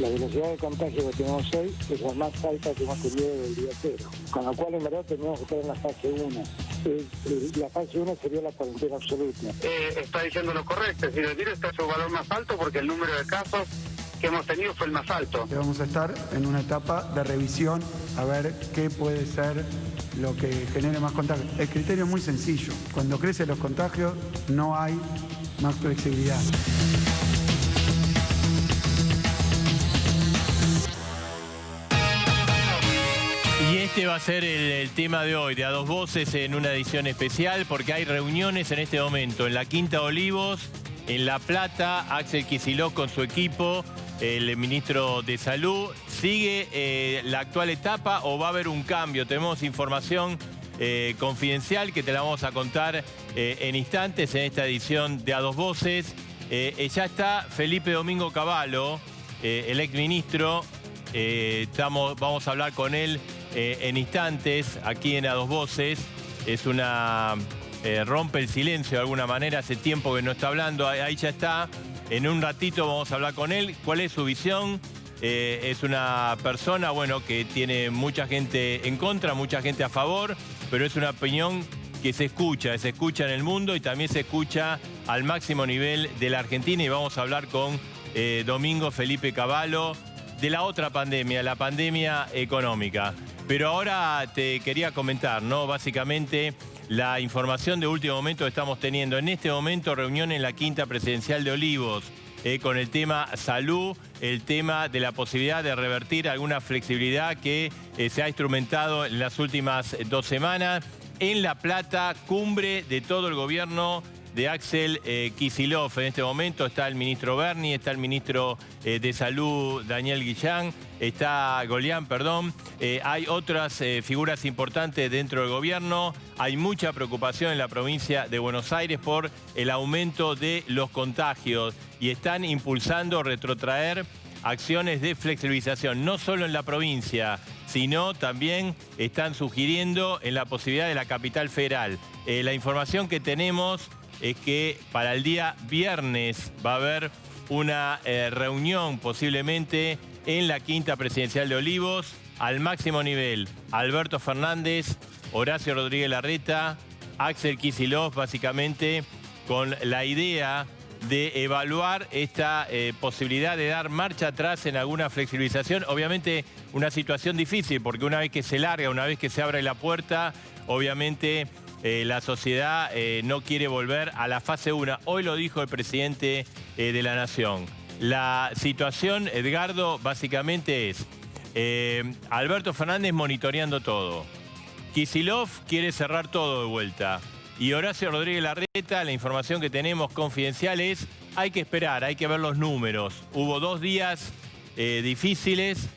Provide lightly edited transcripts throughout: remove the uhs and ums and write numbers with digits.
La velocidad de contagio que tenemos hoy es la más alta que hemos tenido desde el día cero. Con lo cual, en verdad, tenemos que estar en la fase 1. La fase 1 sería la cuarentena absoluta. Está diciendo lo correcto, es decir, el virus está a su valor más alto porque el número de casos que hemos tenido fue el más alto. Vamos a estar en una etapa de revisión a ver qué puede ser lo que genere más contagios. El criterio es muy sencillo. Cuando crecen los contagios no hay más flexibilidad. Y este va a ser el tema de hoy, de A Dos Voces, en una edición especial, porque hay reuniones en este momento en la Quinta Olivos, en La Plata. Axel Kicillof con su equipo, el ministro de Salud. ¿Sigue la actual etapa o va a haber un cambio? Tenemos información confidencial que te la vamos a contar en instantes en esta edición de A Dos Voces. Ya está Felipe Domingo Cavallo, el exministro. Vamos a hablar con él en instantes, aquí en A Dos Voces. Es una... rompe el silencio de alguna manera, hace tiempo que no está hablando, ahí ya está. En un ratito vamos a hablar con él. ¿Cuál es su visión? Es una persona, bueno, que tiene mucha gente en contra, mucha gente a favor, pero es una opinión que se escucha en el mundo y también se escucha al máximo nivel de la Argentina. Y vamos a hablar con Domingo Felipe Cavallo de la otra pandemia, la pandemia económica. Pero ahora te quería comentar, ¿no? Básicamente, la información de último momento que estamos teniendo. En este momento, reunión en la Quinta Presidencial de Olivos, con el tema salud, el tema de la posibilidad de revertir alguna flexibilidad que se ha instrumentado en las últimas 2 semanas. En La Plata, cumbre de todo el gobierno de Axel Kicillof. En este momento está el ministro Berni, está el ministro de Salud Daniel Guillán, está Golián, perdón. Hay otras figuras importantes dentro del gobierno. Hay mucha preocupación en la provincia de Buenos Aires por el aumento de los contagios y están impulsando retrotraer acciones de flexibilización, no solo en la provincia, sino también están sugiriendo en la posibilidad de la capital federal. La información que tenemos es que para el día viernes va a haber una reunión posiblemente en la Quinta Presidencial de Olivos, al máximo nivel. Alberto Fernández, Horacio Rodríguez Larreta, Axel Kicillof, básicamente con la idea de evaluar esta posibilidad de dar marcha atrás en alguna flexibilización. Obviamente una situación difícil, porque una vez que se larga, una vez que se abre la puerta, obviamente la sociedad no quiere volver a la fase 1. Hoy lo dijo el presidente de la Nación. La situación, Edgardo, básicamente es Alberto Fernández monitoreando todo. Kicillof quiere cerrar todo de vuelta. Y Horacio Rodríguez Larreta, la información que tenemos confidencial es, hay que esperar, hay que ver los números. Hubo 2 días difíciles,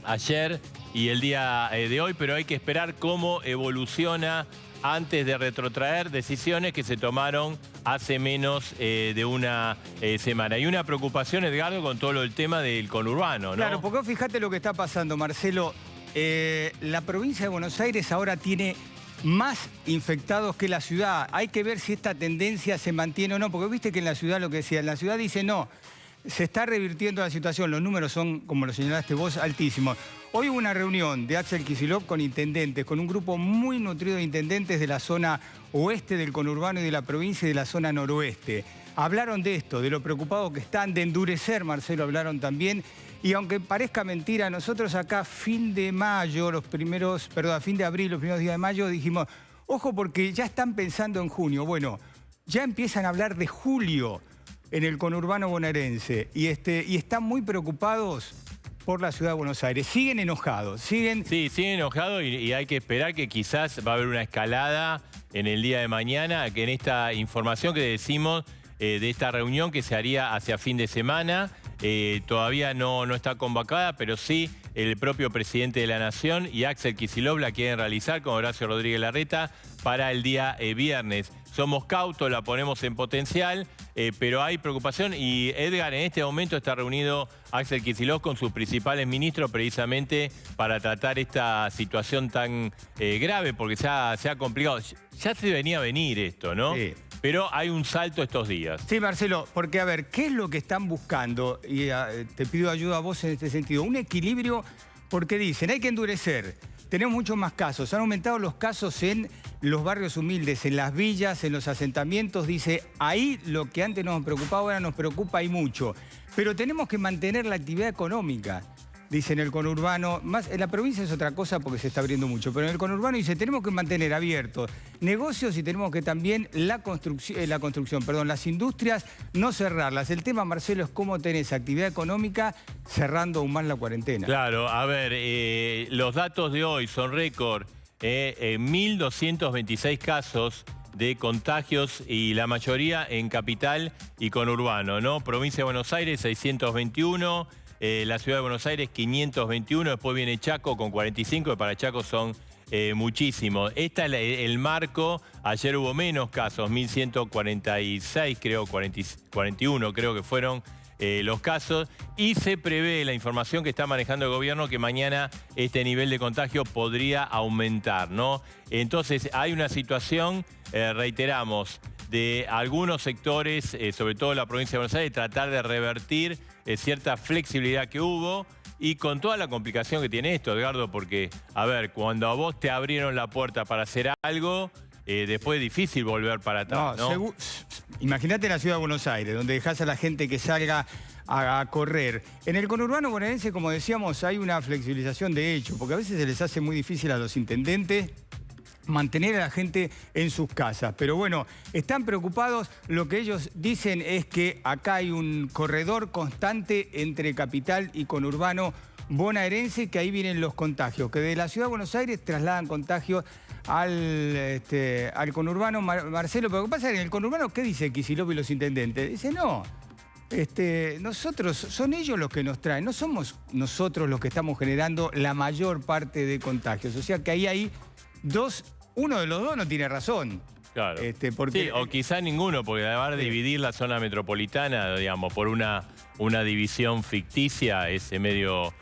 ayer y el día de hoy, pero hay que esperar cómo evoluciona antes de retrotraer decisiones que se tomaron hace menos de una semana. Hay una preocupación, Edgardo, con todo el tema del conurbano, ¿no? Claro, porque fíjate lo que está pasando, Marcelo. La provincia de Buenos Aires ahora tiene más infectados que la ciudad. Hay que ver si esta tendencia se mantiene o no, porque viste que en la ciudad lo que decía, en la ciudad dice no, se está revirtiendo la situación, los números son, como lo señalaste vos, altísimos. Hoy hubo una reunión de Axel Kicillof con intendentes, con un grupo muy nutrido de intendentes de la zona oeste del conurbano y de la provincia y de la zona noroeste. Hablaron de esto, de lo preocupados que están, de endurecer, Marcelo, hablaron también. Y aunque parezca mentira, nosotros acá fin de mayo, fin de abril, los primeros días de mayo, dijimos, ojo porque ya están pensando en junio. Bueno, ya empiezan a hablar de julio en el conurbano bonaerense y están muy preocupados por la ciudad de Buenos Aires. Siguen enojados, Sí, siguen enojados y hay que esperar que quizás va a haber una escalada en el día de mañana, que en esta información que decimos de esta reunión que se haría hacia fin de semana, todavía no está convocada, pero sí el propio presidente de la Nación y Axel Kicillof la quieren realizar con Horacio Rodríguez Larreta para el día viernes. Somos cautos, la ponemos en potencial, pero hay preocupación y Edgar, en este momento está reunido Axel Kicillof con sus principales ministros precisamente para tratar esta situación tan grave, porque ya se ha complicado. Ya se venía a venir esto, ¿no? Sí. pero hay un salto estos días. Sí, Marcelo, porque a ver, ¿qué es lo que están buscando? Y te pido ayuda a vos en este sentido. Un equilibrio, porque dicen, hay que endurecer. Tenemos muchos más casos. Han aumentado los casos en los barrios humildes, en las villas, en los asentamientos. Dice, ahí lo que antes nos preocupaba, ahora nos preocupa y mucho. Pero tenemos que mantener la actividad económica. Dice en el conurbano, más en la provincia es otra cosa porque se está abriendo mucho, pero en el conurbano dice, tenemos que mantener abiertos negocios y tenemos que también las industrias, no cerrarlas. El tema, Marcelo, es cómo tenés actividad económica cerrando aún más la cuarentena. Claro, a ver, los datos de hoy son récord, 1.226 casos de contagios y la mayoría en capital y conurbano, ¿no? Provincia de Buenos Aires, 621. La Ciudad de Buenos Aires, 521, después viene Chaco con 45, que para Chaco son muchísimos. Este es el marco, ayer hubo menos casos, 1.146 creo, 41 creo que fueron los casos, y se prevé la información que está manejando el gobierno que mañana este nivel de contagio podría aumentar, ¿no? Entonces hay una situación, reiteramos, de algunos sectores, sobre todo la provincia de Buenos Aires, tratar de revertir cierta flexibilidad que hubo y con toda la complicación que tiene esto, Edgardo, porque, a ver, cuando a vos te abrieron la puerta para hacer algo, después es difícil volver para atrás, ¿no? Imagínate la Ciudad de Buenos Aires, donde dejás a la gente que salga a correr. En el conurbano bonaerense, como decíamos, hay una flexibilización de hecho, porque a veces se les hace muy difícil a los intendentes mantener a la gente en sus casas. Pero bueno, están preocupados. Lo que ellos dicen es que acá hay un corredor constante entre capital y conurbano bonaerense, que ahí vienen los contagios, que de la Ciudad de Buenos Aires trasladan contagios al conurbano, Marcelo. Pero lo que pasa es que en el conurbano, ¿qué dice Kicillof y los intendentes? Dice, no, nosotros, son ellos los que nos traen, no somos nosotros los que estamos generando la mayor parte de contagios. O sea que ahí hay uno de los dos no tiene razón. Claro. Porque, sí, o quizá ninguno, porque además de dividir la zona metropolitana, digamos, por una división ficticia es medio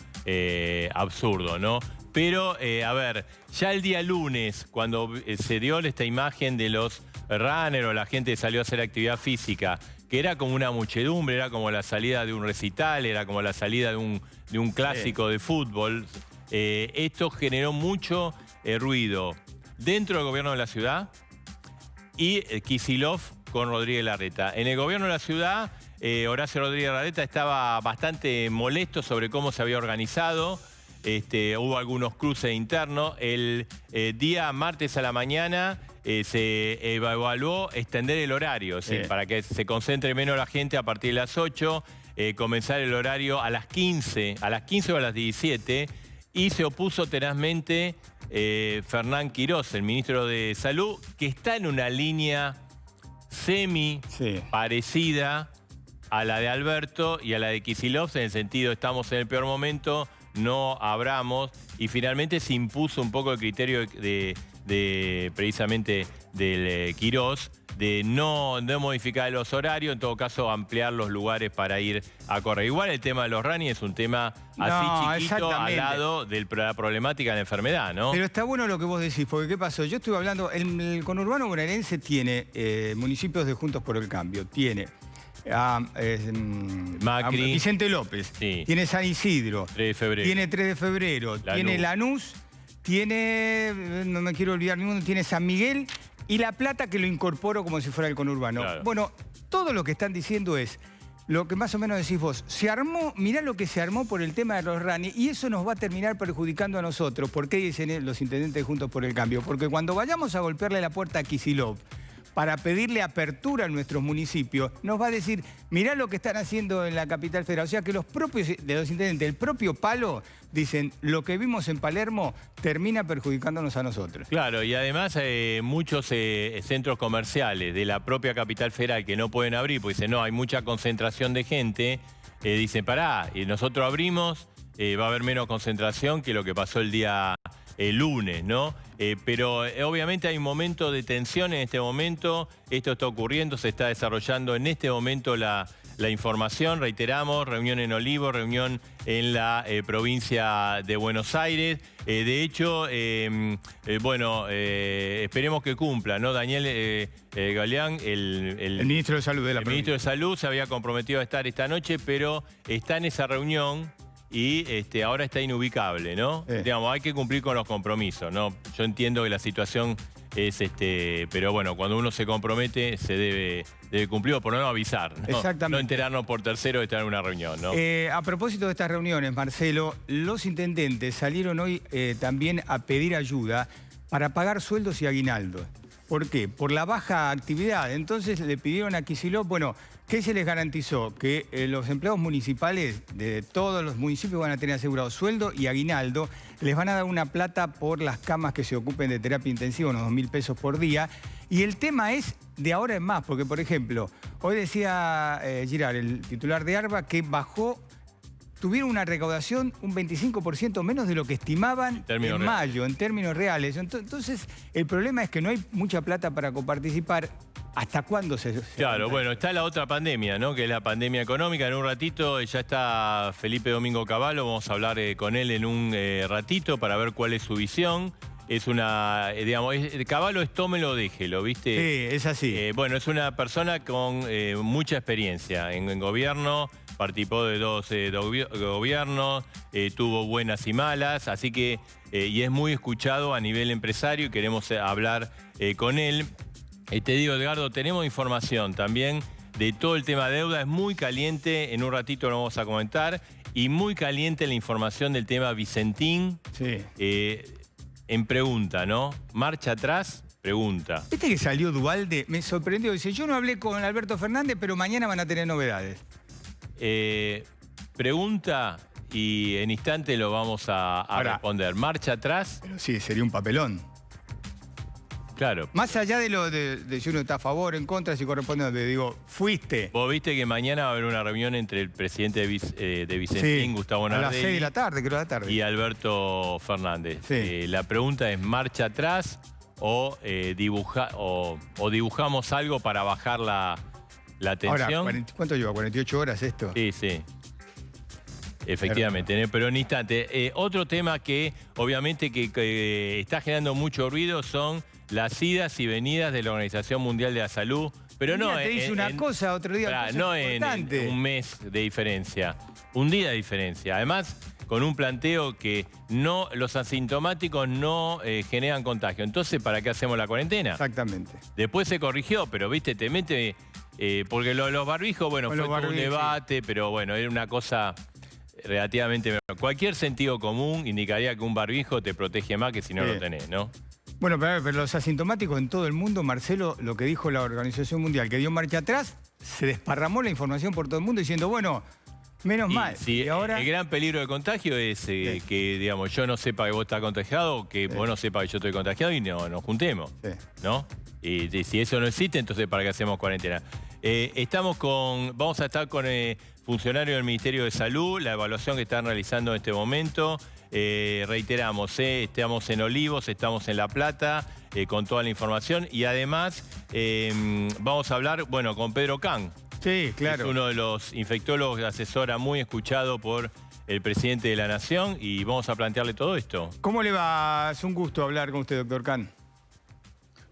absurdo, ¿no? Pero, a ver, ya el día lunes, cuando se dio esta imagen de los runners o la gente que salió a hacer actividad física, que era como una muchedumbre, era como la salida de un recital, era como la salida de un clásico de fútbol, esto generó mucho ruido dentro del gobierno de la ciudad y Kicillof con Rodríguez Larreta. En el gobierno de la ciudad, Horacio Rodríguez Larreta estaba bastante molesto sobre cómo se había organizado. Hubo algunos cruces internos. El día martes a la mañana se evaluó extender el horario, ¿sí? Para que se concentre menos la gente a partir de las 8, comenzar el horario a las 15 o a las 17, y se opuso tenazmente Fernán Quirós, el ministro de Salud, que está en una línea parecida a la de Alberto y a la de Kicillof, en el sentido, estamos en el peor momento, no abramos, y finalmente se impuso un poco el criterio precisamente del Quirós, de no modificar los horarios, en todo caso ampliar los lugares para ir a correr. Igual el tema de los running es un tema así chiquito al lado de la problemática de la enfermedad, ¿no? Pero está bueno lo que vos decís, porque ¿qué pasó? Yo estuve hablando, el conurbano bonaerense tiene municipios de Juntos por el Cambio, tiene Macri, Vicente López, tiene San Isidro, 3 de febrero. Tiene 3 de febrero, tiene Lanús, tiene, no me quiero olvidar ninguno, tiene San Miguel y La Plata, que lo incorporo como si fuera el conurbano. Claro. Bueno, todo lo que están diciendo es lo que más o menos decís vos. Se armó, mirá lo que se armó por el tema de los RANI, y eso nos va a terminar perjudicando a nosotros. ¿Por qué dicen los intendentes Juntos por el Cambio? Porque cuando vayamos a golpearle la puerta a Kicillof para pedirle apertura en nuestros municipios, nos va a decir, mirá lo que están haciendo en la capital federal. O sea que los propios de los intendentes, el propio palo, dicen, lo que vimos en Palermo termina perjudicándonos a nosotros. Claro, y además muchos centros comerciales de la propia capital federal que no pueden abrir, porque dicen, no, hay mucha concentración de gente, dicen, pará, nosotros abrimos, va a haber menos concentración que lo que pasó el día lunes, ¿no? Pero obviamente hay un momento de tensión en este momento, esto está ocurriendo, se está desarrollando en este momento la la información. Reiteramos, reunión en Olivos, reunión en la provincia de Buenos Aires. De hecho, esperemos que cumpla, ¿no? Daniel Galeán, el ministro de Salud de la el provincia. ministro de Salud se había comprometido a estar esta noche, pero está en esa reunión y ahora está inubicable, ¿no? Digamos, hay que cumplir con los compromisos, ¿no? Yo entiendo que la situación es, pero bueno, cuando uno se compromete se debe cumplir, o por lo menos avisar, ¿no? Exactamente. No enterarnos por tercero de estar en una reunión, ¿no? A propósito de estas reuniones, Marcelo, los intendentes salieron hoy también a pedir ayuda para pagar sueldos y aguinaldos. ¿Por qué? Por la baja actividad. Entonces le pidieron a Kicillof, bueno, ¿qué se les garantizó? Que los empleados municipales de todos los municipios van a tener asegurado sueldo y aguinaldo. Les van a dar una plata por las camas que se ocupen de terapia intensiva, unos 2.000 pesos por día. Y el tema es de ahora en más, porque, por ejemplo, hoy decía Girard, el titular de ARBA, que tuvieron una recaudación un 25% menos de lo que estimaban en mayo, en términos reales. Entonces, el problema es que no hay mucha plata para coparticipar. ¿Hasta cuándo se Claro, bueno, está la otra pandemia, ¿no? Que es la pandemia económica. En un ratito ya está Felipe Domingo Cavallo, vamos a hablar con él en un ratito para ver cuál es su visión. Es una, digamos, Cavallo es tómelo, déjelo, ¿viste? Sí, es así. Bueno, es una persona con mucha experiencia en gobierno, participó de dos gobiernos, tuvo buenas y malas, así que, y es muy escuchado a nivel empresario y queremos hablar con él. Te digo, Edgardo, tenemos información también de todo el tema de deuda, es muy caliente, en un ratito lo vamos a comentar, y muy caliente la información del tema Vicentín. Sí. En pregunta, ¿no? Marcha atrás, pregunta. Viste que salió Dualde, me sorprendió, dice, yo no hablé con Alberto Fernández, pero mañana van a tener novedades. Pregunta y en instante lo vamos a responder. Marcha atrás. Pero sí, sería un papelón. Claro. Más allá de si uno está a favor, en contra, si corresponde, te digo, fuiste. Vos viste que mañana va a haber una reunión entre el presidente de Vicentín, sí, Gustavo Nardelli, a las 6 de la tarde, creo, de la tarde. Y Alberto Fernández. Sí. La pregunta es, ¿marcha atrás o dibujamos algo para bajar la tensión? Ahora, ¿cuánto lleva? ¿48 horas esto? Sí, sí. Efectivamente, pero en instante. Otro tema que obviamente que está generando mucho ruido son las idas y venidas de la Organización Mundial de la Salud. Pero no te dice una cosa, otro día no en un mes de diferencia, un día de diferencia. Además, con un planteo que los asintomáticos no generan contagio. Entonces, ¿para qué hacemos la cuarentena? Exactamente. Después se corrigió, pero viste, te mete... porque los barbijos, bueno, fue todo un debate, pero bueno, era una cosa relativamente... Cualquier sentido común indicaría que un barbijo te protege más que si no lo tenés, ¿no? Bueno, pero los asintomáticos en todo el mundo, Marcelo, lo que dijo la Organización Mundial, que dio marcha atrás, se desparramó la información por todo el mundo diciendo, bueno, menos mal. Sí, y ahora... El gran peligro de contagio es que, digamos, yo no sepa que vos estás contagiado, que vos no sepas que yo estoy contagiado y no nos juntemos, ¿no? Y si eso no existe, entonces ¿para qué hacemos cuarentena? Vamos a estar con funcionarios del Ministerio de Salud, la evaluación que están realizando en este momento. Reiteramos, estamos en Olivos, estamos en La Plata, con toda la información. Y además vamos a hablar, bueno, con Pedro Can. Sí, claro. Es uno de los infectólogos de asesora muy escuchado por el presidente de la Nación y vamos a plantearle todo esto. ¿Cómo le va? Es un gusto hablar con usted, doctor Can.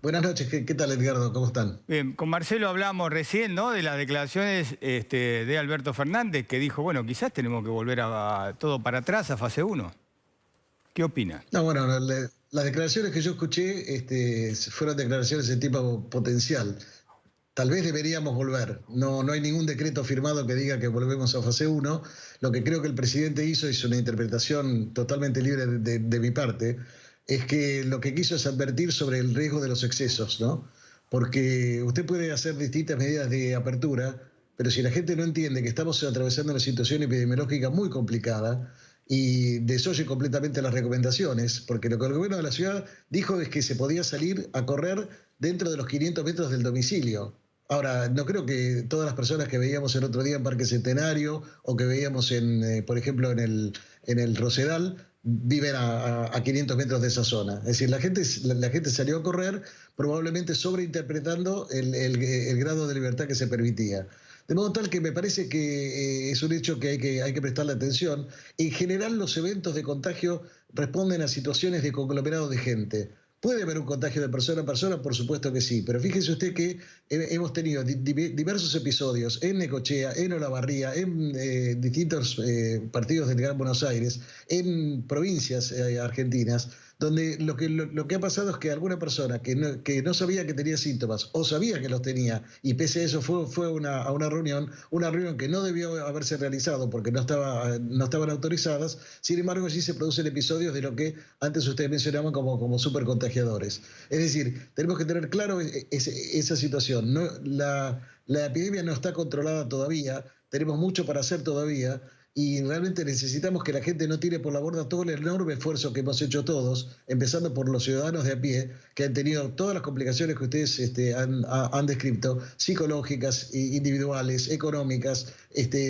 Buenas noches, ¿qué tal, Edgardo? ¿Cómo están? Bien, con Marcelo hablamos recién, ¿no?, de las declaraciones de Alberto Fernández, que dijo, bueno, quizás tenemos que volver a todo para atrás, a fase 1. ¿Qué opina? No, bueno, las declaraciones que yo escuché fueron declaraciones de tipo potencial. Tal vez deberíamos volver. No hay ningún decreto firmado que diga que volvemos a fase 1. Lo que creo que el presidente hizo una interpretación totalmente libre de mi parte, es que lo que quiso es advertir sobre el riesgo de los excesos, ¿no? Porque usted puede hacer distintas medidas de apertura, pero si la gente no entiende que estamos atravesando una situación epidemiológica muy complicada y desoye completamente las recomendaciones, porque lo que el gobierno de la ciudad dijo es que se podía salir a correr dentro de los 500 metros del domicilio. Ahora, no creo que todas las personas que veíamos el otro día en Parque Centenario o que veíamos, por ejemplo, en el Rosedal, viven a 500 metros de esa zona. Es decir, la gente salió a correr probablemente sobreinterpretando el grado de libertad que se permitía. De modo tal que me parece que es un hecho que hay que prestarle atención. En general, los eventos de contagio responden a situaciones de conglomerado de gente. ¿Puede haber un contagio de persona a persona? Por supuesto que sí, pero fíjese usted que hemos tenido diversos episodios en Necochea, en Olavarría, en distintos partidos del Gran Buenos Aires, en provincias argentinas, donde lo que ha pasado es que alguna persona que no sabía que tenía síntomas o sabía que los tenía y pese a eso fue a una reunión que no debió haberse realizado porque no estaban autorizadas, sin embargo sí se producen episodios de lo que antes ustedes mencionaban como supercontagiadores. Es decir, tenemos que tener claro esa situación. La epidemia no está controlada todavía, tenemos mucho para hacer todavía. Y realmente necesitamos que la gente no tire por la borda todo el enorme esfuerzo que hemos hecho todos, empezando por los ciudadanos de a pie, que han tenido todas las complicaciones que ustedes han descrito, psicológicas, individuales, económicas,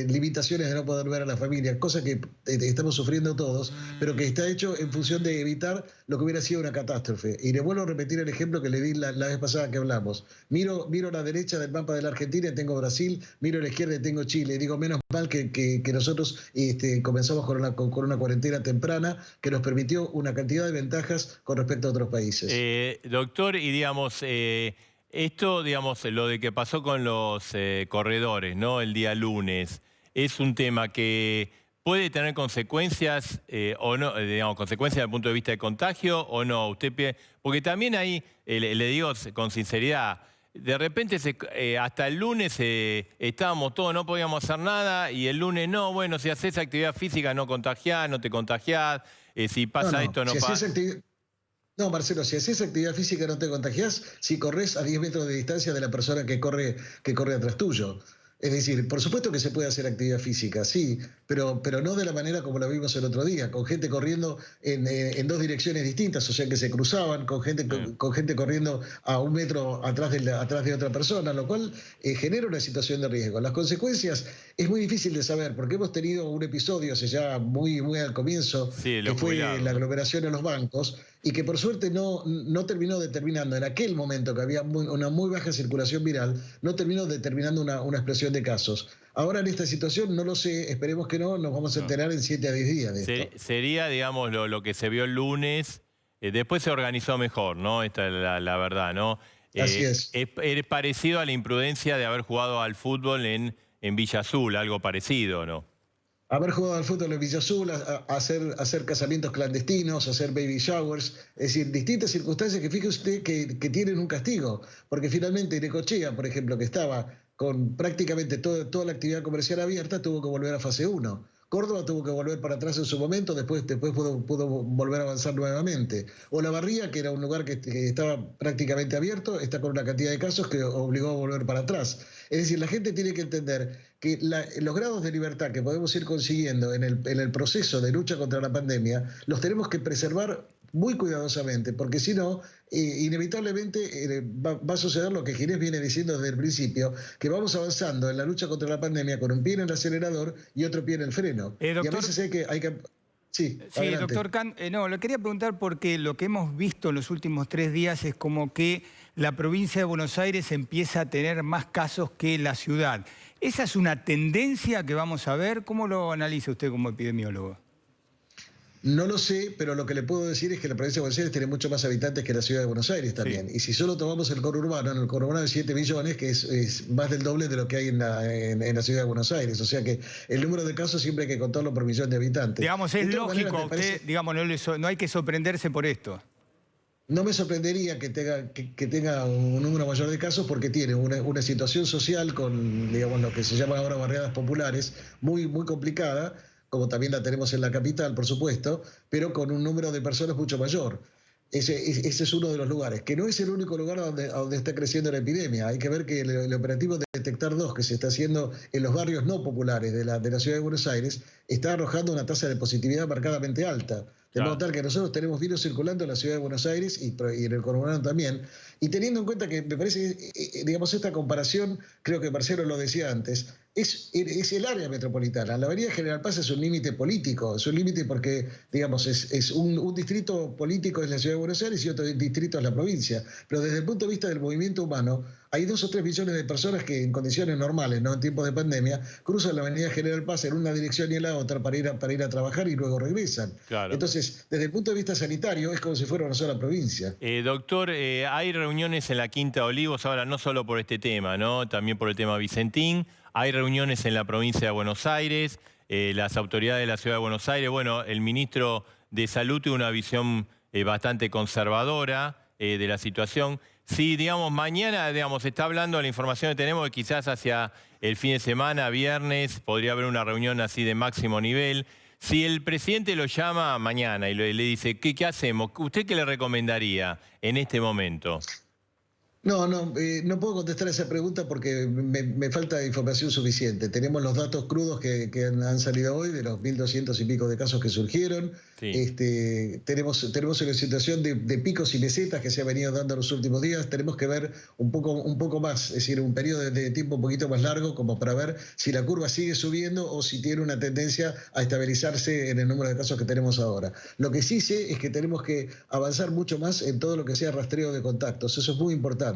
limitaciones de no poder ver a la familia, cosas que estamos sufriendo todos, pero que está hecho en función de evitar lo que hubiera sido una catástrofe. Y le vuelvo a repetir el ejemplo que le di la vez pasada que hablamos. Miro a la derecha del mapa de la Argentina y tengo Brasil, miro a la izquierda y tengo Chile. Y digo, menos mal que nosotros comenzamos con una cuarentena temprana que nos permitió una cantidad de ventajas con respecto a otros países. Doctor, y digamos, esto, digamos, lo de que pasó con los corredores, ¿no? El día lunes, es un tema que puede tener consecuencias o no, digamos, consecuencias desde el punto de vista de contagio o no. Porque también ahí, le digo con sinceridad, de repente hasta el lunes estábamos todos, no podíamos hacer nada y el lunes no, bueno, si haces actividad física no contagiás, no te contagiás, si pasa esto no pasa. No, Marcelo, si haces actividad física no te contagiás, si corres a 10 metros de distancia de la persona que corre atrás tuyo. Es decir, por supuesto que se puede hacer actividad física, sí, pero no de la manera como la vimos el otro día, con gente corriendo en dos direcciones distintas, o sea que se cruzaban, con gente corriendo a 1 metro atrás de otra persona, lo cual genera una situación de riesgo. Las consecuencias es muy difícil de saber, porque hemos tenido un episodio hace ya muy al comienzo, que fue la aglomeración en los bancos, y que por suerte no terminó determinando, en aquel momento que había una muy baja circulación viral, no terminó determinando una explosión de casos. Ahora en esta situación no lo sé, esperemos que no, nos vamos a enterar en 7 a 10 días de esto. Sería, digamos, lo que se vio el lunes, después se organizó mejor, ¿no? Esta es la verdad, ¿no? Así es. Es parecido a la imprudencia de haber jugado al fútbol en Villa Azul, algo parecido, ¿no? Haber jugado al fútbol en Villa Azul, hacer casamientos clandestinos, hacer baby showers, es decir, distintas circunstancias que fíjese usted que tienen un castigo, porque finalmente Necochea, por ejemplo, que estaba con prácticamente toda la actividad comercial abierta, tuvo que volver a fase 1. Córdoba tuvo que volver para atrás en su momento, después pudo volver a avanzar nuevamente. Olavarría, que era un lugar que estaba prácticamente abierto, está con una cantidad de casos que obligó a volver para atrás. Es decir, la gente tiene que entender que los grados de libertad que podemos ir consiguiendo en el proceso de lucha contra la pandemia, los tenemos que preservar muy cuidadosamente, porque si no, inevitablemente va a suceder lo que Ginés viene diciendo desde el principio, que vamos avanzando en la lucha contra la pandemia con un pie en el acelerador y otro pie en el freno. Doctor, y a veces hay que... Sí, doctor Kant, le quería preguntar porque lo que hemos visto en los últimos 3 días es como que la provincia de Buenos Aires empieza a tener más casos que la ciudad. ¿Esa es una tendencia que vamos a ver? ¿Cómo lo analiza usted como epidemiólogo? No lo sé, pero lo que le puedo decir es que la provincia de Buenos Aires tiene mucho más habitantes que la ciudad de Buenos Aires también. Sí. Y si solo tomamos el conurbano, en el conurbano de 7 millones, que es más del doble de lo que hay en la ciudad de Buenos Aires. O sea que el número de casos siempre hay que contarlo por millón de habitantes. Digamos, es lógico, digamos, no hay que sorprenderse por esto. No me sorprendería que tenga un número mayor de casos porque tiene una situación social con, digamos, lo que se llama ahora barriadas populares muy complicada, como también la tenemos en la capital, por supuesto, pero con un número de personas mucho mayor. Ese es uno de los lugares, que no es el único lugar donde está creciendo la epidemia. Hay que ver que el operativo de Detectar 2 que se está haciendo en los barrios no populares de la ciudad de Buenos Aires está arrojando una tasa de positividad marcadamente alta. De modo tal que nosotros tenemos virus circulando en la ciudad de Buenos Aires y en el conurbano también. Y teniendo en cuenta que me parece, digamos, esta comparación, creo que Marcelo lo decía antes, es el área metropolitana. La avenida General Paz es un límite político, es un límite porque, digamos, es un distrito político es la ciudad de Buenos Aires y otro distrito es la provincia. Pero desde el punto de vista del movimiento humano, hay 2 o 3 millones de personas que en condiciones normales, no en tiempos de pandemia, cruzan la avenida General Paz en una dirección y en la otra para ir a trabajar y luego regresan. Claro. Entonces, desde el punto de vista sanitario, es como si fuera una sola provincia. Doctor, hay reuniones en la Quinta de Olivos, ahora no solo por este tema, ¿no? También por el tema Vicentín. Hay reuniones en la provincia de Buenos Aires, las autoridades de la ciudad de Buenos Aires. Bueno, el ministro de Salud tiene una visión bastante conservadora de la situación. Sí, digamos, mañana, digamos, se está hablando de la información que tenemos que quizás hacia el fin de semana, viernes, podría haber una reunión así de máximo nivel. Si el presidente lo llama mañana y le dice, ¿qué hacemos? ¿Usted qué le recomendaría en este momento? No puedo contestar esa pregunta porque me falta información suficiente. Tenemos los datos crudos que han salido hoy de los 1.200 y pico de casos que surgieron. Sí. Tenemos una situación de picos y mesetas que se ha venido dando en los últimos días. Tenemos que ver un poco más, es decir, un periodo de tiempo un poquito más largo como para ver si la curva sigue subiendo o si tiene una tendencia a estabilizarse en el número de casos que tenemos ahora. Lo que sí sé es que tenemos que avanzar mucho más en todo lo que sea rastreo de contactos. Eso es muy importante.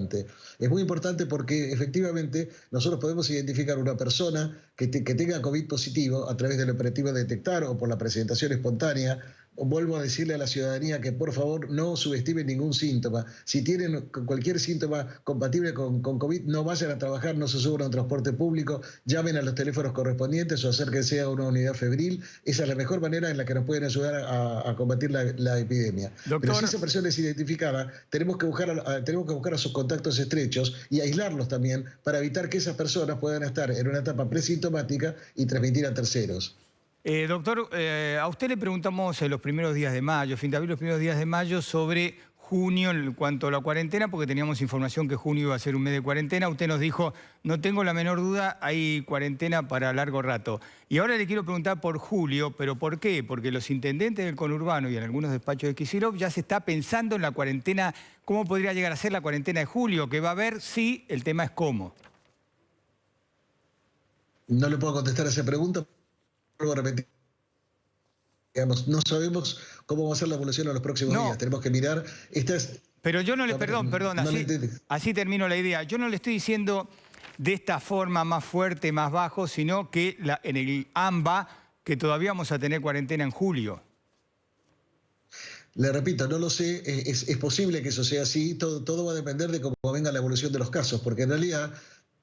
Es muy importante porque efectivamente nosotros podemos identificar una persona que tenga COVID positivo a través del operativo de detectar o por la presentación espontánea. Vuelvo a decirle a la ciudadanía que por favor no subestimen ningún síntoma. Si tienen cualquier síntoma compatible con COVID, no vayan a trabajar, no se suban a un transporte público, llamen a los teléfonos correspondientes o acérquense a una unidad febril. Esa es la mejor manera en la que nos pueden ayudar a combatir la epidemia. Doctor, pero si esa persona es identificada, tenemos que buscar a sus contactos estrechos y aislarlos también para evitar que esas personas puedan estar en una etapa presintomática y transmitir a terceros. Doctor, a usted le preguntamos en los primeros días de mayo, fin de abril, los primeros días de mayo, sobre junio en cuanto a la cuarentena, porque teníamos información que junio iba a ser un mes de cuarentena. Usted nos dijo, no tengo la menor duda, hay cuarentena para largo rato. Y ahora le quiero preguntar por julio, ¿pero por qué? Porque los intendentes del conurbano y en algunos despachos de Kicillof ya se está pensando en la cuarentena, cómo podría llegar a ser la cuarentena de julio, que va a haber, sí, el tema es cómo. No le puedo contestar a esa pregunta. Vuelvo a repetir, digamos, no sabemos cómo va a ser la evolución en los próximos días. Tenemos que mirar estas... Pero yo no le... Perdón, así termino la idea. Yo no le estoy diciendo de esta forma más fuerte, más bajo, sino que en el AMBA, que todavía vamos a tener cuarentena en julio. Le repito, no lo sé, es posible que eso sea así, todo va a depender de cómo venga la evolución de los casos, porque en realidad...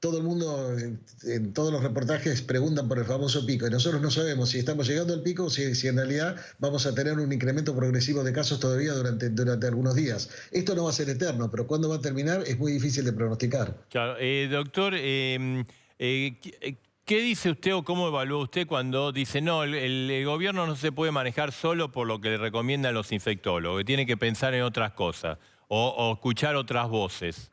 Todo el mundo, en todos los reportajes, preguntan por el famoso pico y nosotros no sabemos si estamos llegando al pico o si en realidad vamos a tener un incremento progresivo de casos todavía durante algunos días. Esto no va a ser eterno, pero cuándo va a terminar es muy difícil de pronosticar. Claro, doctor, ¿qué dice usted o cómo evalúa usted cuando dice no, el gobierno no se puede manejar solo por lo que le recomiendan los infectólogos, que tiene que pensar en otras cosas o escuchar otras voces?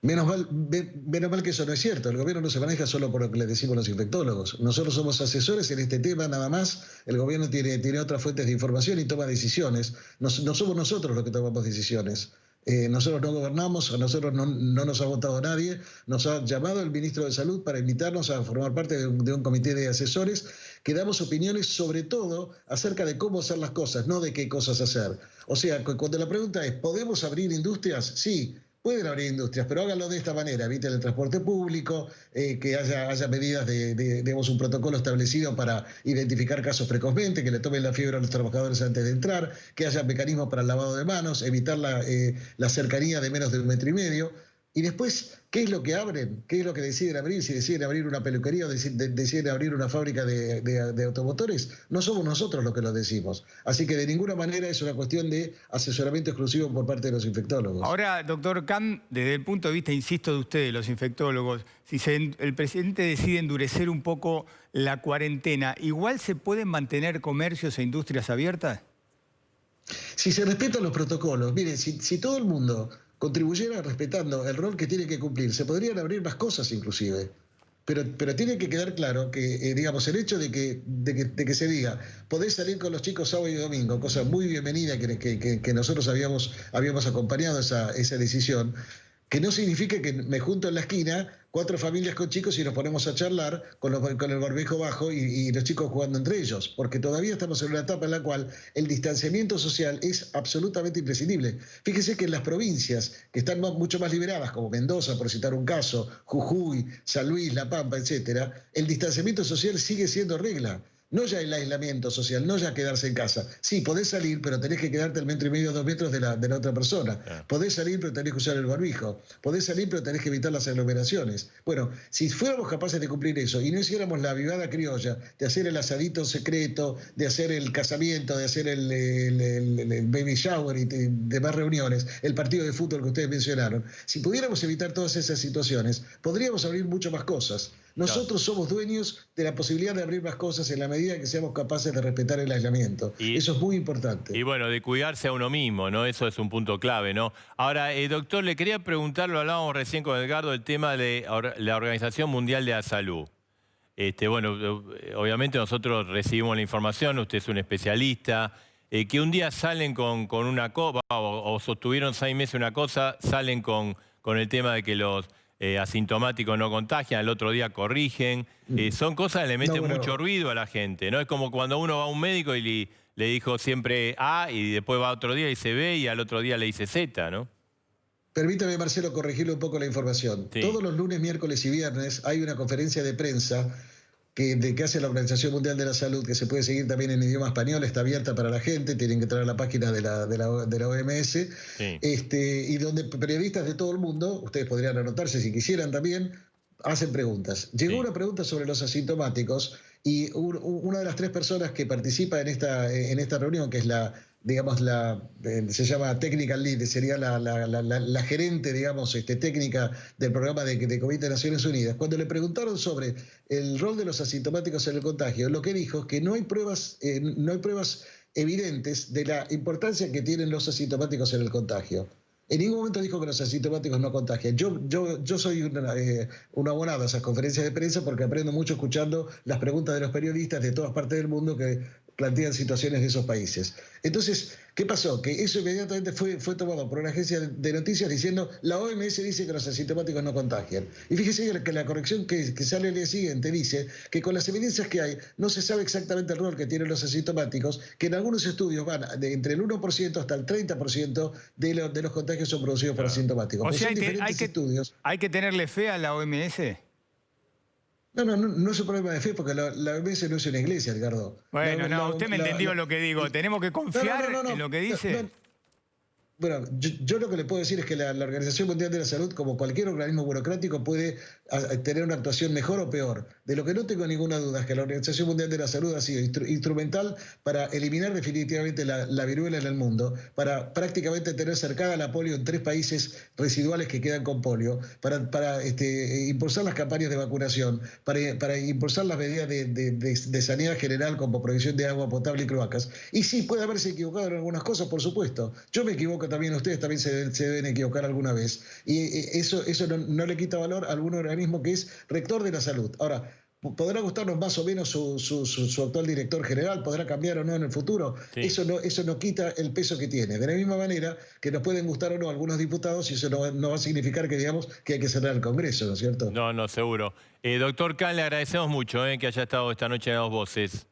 Menos mal que eso no es cierto. El gobierno no se maneja solo por lo que le decimos los infectólogos. Nosotros somos asesores en este tema, nada más. El gobierno tiene otras fuentes de información y toma decisiones. No somos nosotros los que tomamos decisiones. Nosotros no gobernamos, a nosotros no nos ha votado nadie. Nos ha llamado el ministro de Salud para invitarnos a formar parte de un comité de asesores que damos opiniones sobre todo acerca de cómo hacer las cosas, no de qué cosas hacer. O sea, cuando la pregunta es, ¿podemos abrir industrias? Sí. Pueden abrir industrias, pero háganlo de esta manera, eviten el transporte público, que haya medidas digamos, un protocolo establecido para identificar casos precozmente, que le tomen la fiebre a los trabajadores antes de entrar, que haya mecanismos para el lavado de manos, evitar la cercanía de menos de 1,5 metros. Y después, ¿qué es lo que abren? ¿Qué es lo que deciden abrir? Si deciden abrir una peluquería o deciden abrir una fábrica de automotores, no somos nosotros los que lo decimos. Así que de ninguna manera es una cuestión de asesoramiento exclusivo por parte de los infectólogos. Ahora, doctor Cam, desde el punto de vista, insisto, de ustedes, los infectólogos, si el presidente decide endurecer un poco la cuarentena, ¿igual se pueden mantener comercios e industrias abiertas? Si se respetan los protocolos, miren, si todo el mundo contribuyera respetando el rol que tiene que cumplir, se podrían abrir más cosas inclusive. Pero tiene que quedar claro que, digamos, el hecho de que se diga, podés salir con los chicos sábado y domingo, cosa muy bienvenida que nosotros habíamos acompañado esa decisión, Que no signifique que me junto en la esquina 4 familias con chicos y nos ponemos a charlar con el barbijo bajo y los chicos jugando entre ellos, porque todavía estamos en una etapa en la cual el distanciamiento social es absolutamente imprescindible. Fíjese que en las provincias que están mucho más liberadas, como Mendoza, por citar un caso, Jujuy, San Luis, La Pampa, etcétera, el distanciamiento social sigue siendo regla. No ya el aislamiento social, no ya quedarse en casa. Sí, podés salir, pero tenés que quedarte al 1,5 metros, 2 metros de la otra persona. Podés salir, pero tenés que usar el barbijo. Podés salir, pero tenés que evitar las aglomeraciones. Bueno, si fuéramos capaces de cumplir eso y no hiciéramos la avivada criolla de hacer el asadito secreto, de hacer el casamiento, de hacer el baby shower y demás reuniones, el partido de fútbol que ustedes mencionaron, si pudiéramos evitar todas esas situaciones, podríamos abrir mucho más cosas. Nosotros somos dueños de la posibilidad de abrir más cosas en la medida que seamos capaces de respetar el aislamiento. Eso es muy importante. Y bueno, de cuidarse a uno mismo, ¿no? Eso es un punto clave, ¿no? Ahora, doctor, le quería preguntar, lo hablábamos recién con Edgardo, el tema de la Organización Mundial de la Salud. Bueno, obviamente nosotros recibimos la información, usted es un especialista, que un día salen con una cosa, o sostuvieron 6 meses una cosa, salen con el tema de que los asintomáticos no contagian, el otro día corrigen. Son cosas que le meten mucho ruido a la gente, ¿no? Es como cuando uno va a un médico y le dijo siempre A y después va otro día y dice B y al otro día le dice Z, ¿no? Permítame, Marcelo, corregirle un poco la información. Sí. Todos los lunes, miércoles y viernes hay una conferencia de prensa que hace la Organización Mundial de la Salud, que se puede seguir también en idioma español, está abierta para la gente, tienen que entrar a la página de la OMS, sí. Y donde periodistas de todo el mundo, ustedes podrían anotarse si quisieran también, hacen preguntas. Llegó una pregunta sobre los asintomáticos y una de las 3 personas que participa en esta reunión, que es se llama Technical Lead, sería la gerente, digamos, técnica del programa de COVID de Naciones Unidas. Cuando le preguntaron sobre el rol de los asintomáticos en el contagio, lo que dijo es que no hay pruebas evidentes de la importancia que tienen los asintomáticos en el contagio. En ningún momento dijo que los asintomáticos no contagian. Yo soy un abonado a esas conferencias de prensa porque aprendo mucho escuchando las preguntas de los periodistas de todas partes del mundo que plantean situaciones de esos países. Entonces, ¿qué pasó? Que eso inmediatamente fue tomado por una agencia de noticias diciendo la OMS dice que los asintomáticos no contagian. Y fíjese que la corrección que sale el día siguiente dice que con las evidencias que hay no se sabe exactamente el rol que tienen los asintomáticos, que en algunos estudios van entre el 1% hasta el 30% de los contagios son producidos por asintomáticos. O sea, hay que tenerle fe a la OMS. No es un problema de fe, porque la OMS no es una iglesia, Edgardo. Bueno, usted me entendió lo que digo. Tenemos que confiar en lo que dice. Bueno, yo lo que le puedo decir es que la Organización Mundial de la Salud, como cualquier organismo burocrático, puede tener una actuación mejor o peor. De lo que no tengo ninguna duda es que la Organización Mundial de la Salud ha sido instrumental para eliminar definitivamente la viruela en el mundo, para prácticamente tener cercada la polio en 3 países residuales que quedan con polio, para impulsar las campañas de vacunación, para impulsar las medidas de sanidad general como provisión de agua potable y cloacas. Y sí, puede haberse equivocado en algunas cosas, por supuesto. Yo me equivoco también, ustedes también se deben equivocar alguna vez. Y eso no le quita valor a algún organismo que es rector de la salud. Ahora, podrá gustarnos más o menos su actual director general, podrá cambiar o no en el futuro. Sí. Eso no quita el peso que tiene. De la misma manera que nos pueden gustar o no algunos diputados, y eso no va a significar que digamos que hay que cerrar el Congreso, ¿no es cierto? No, seguro. Doctor Kahn, le agradecemos mucho que haya estado esta noche en Dos Voces.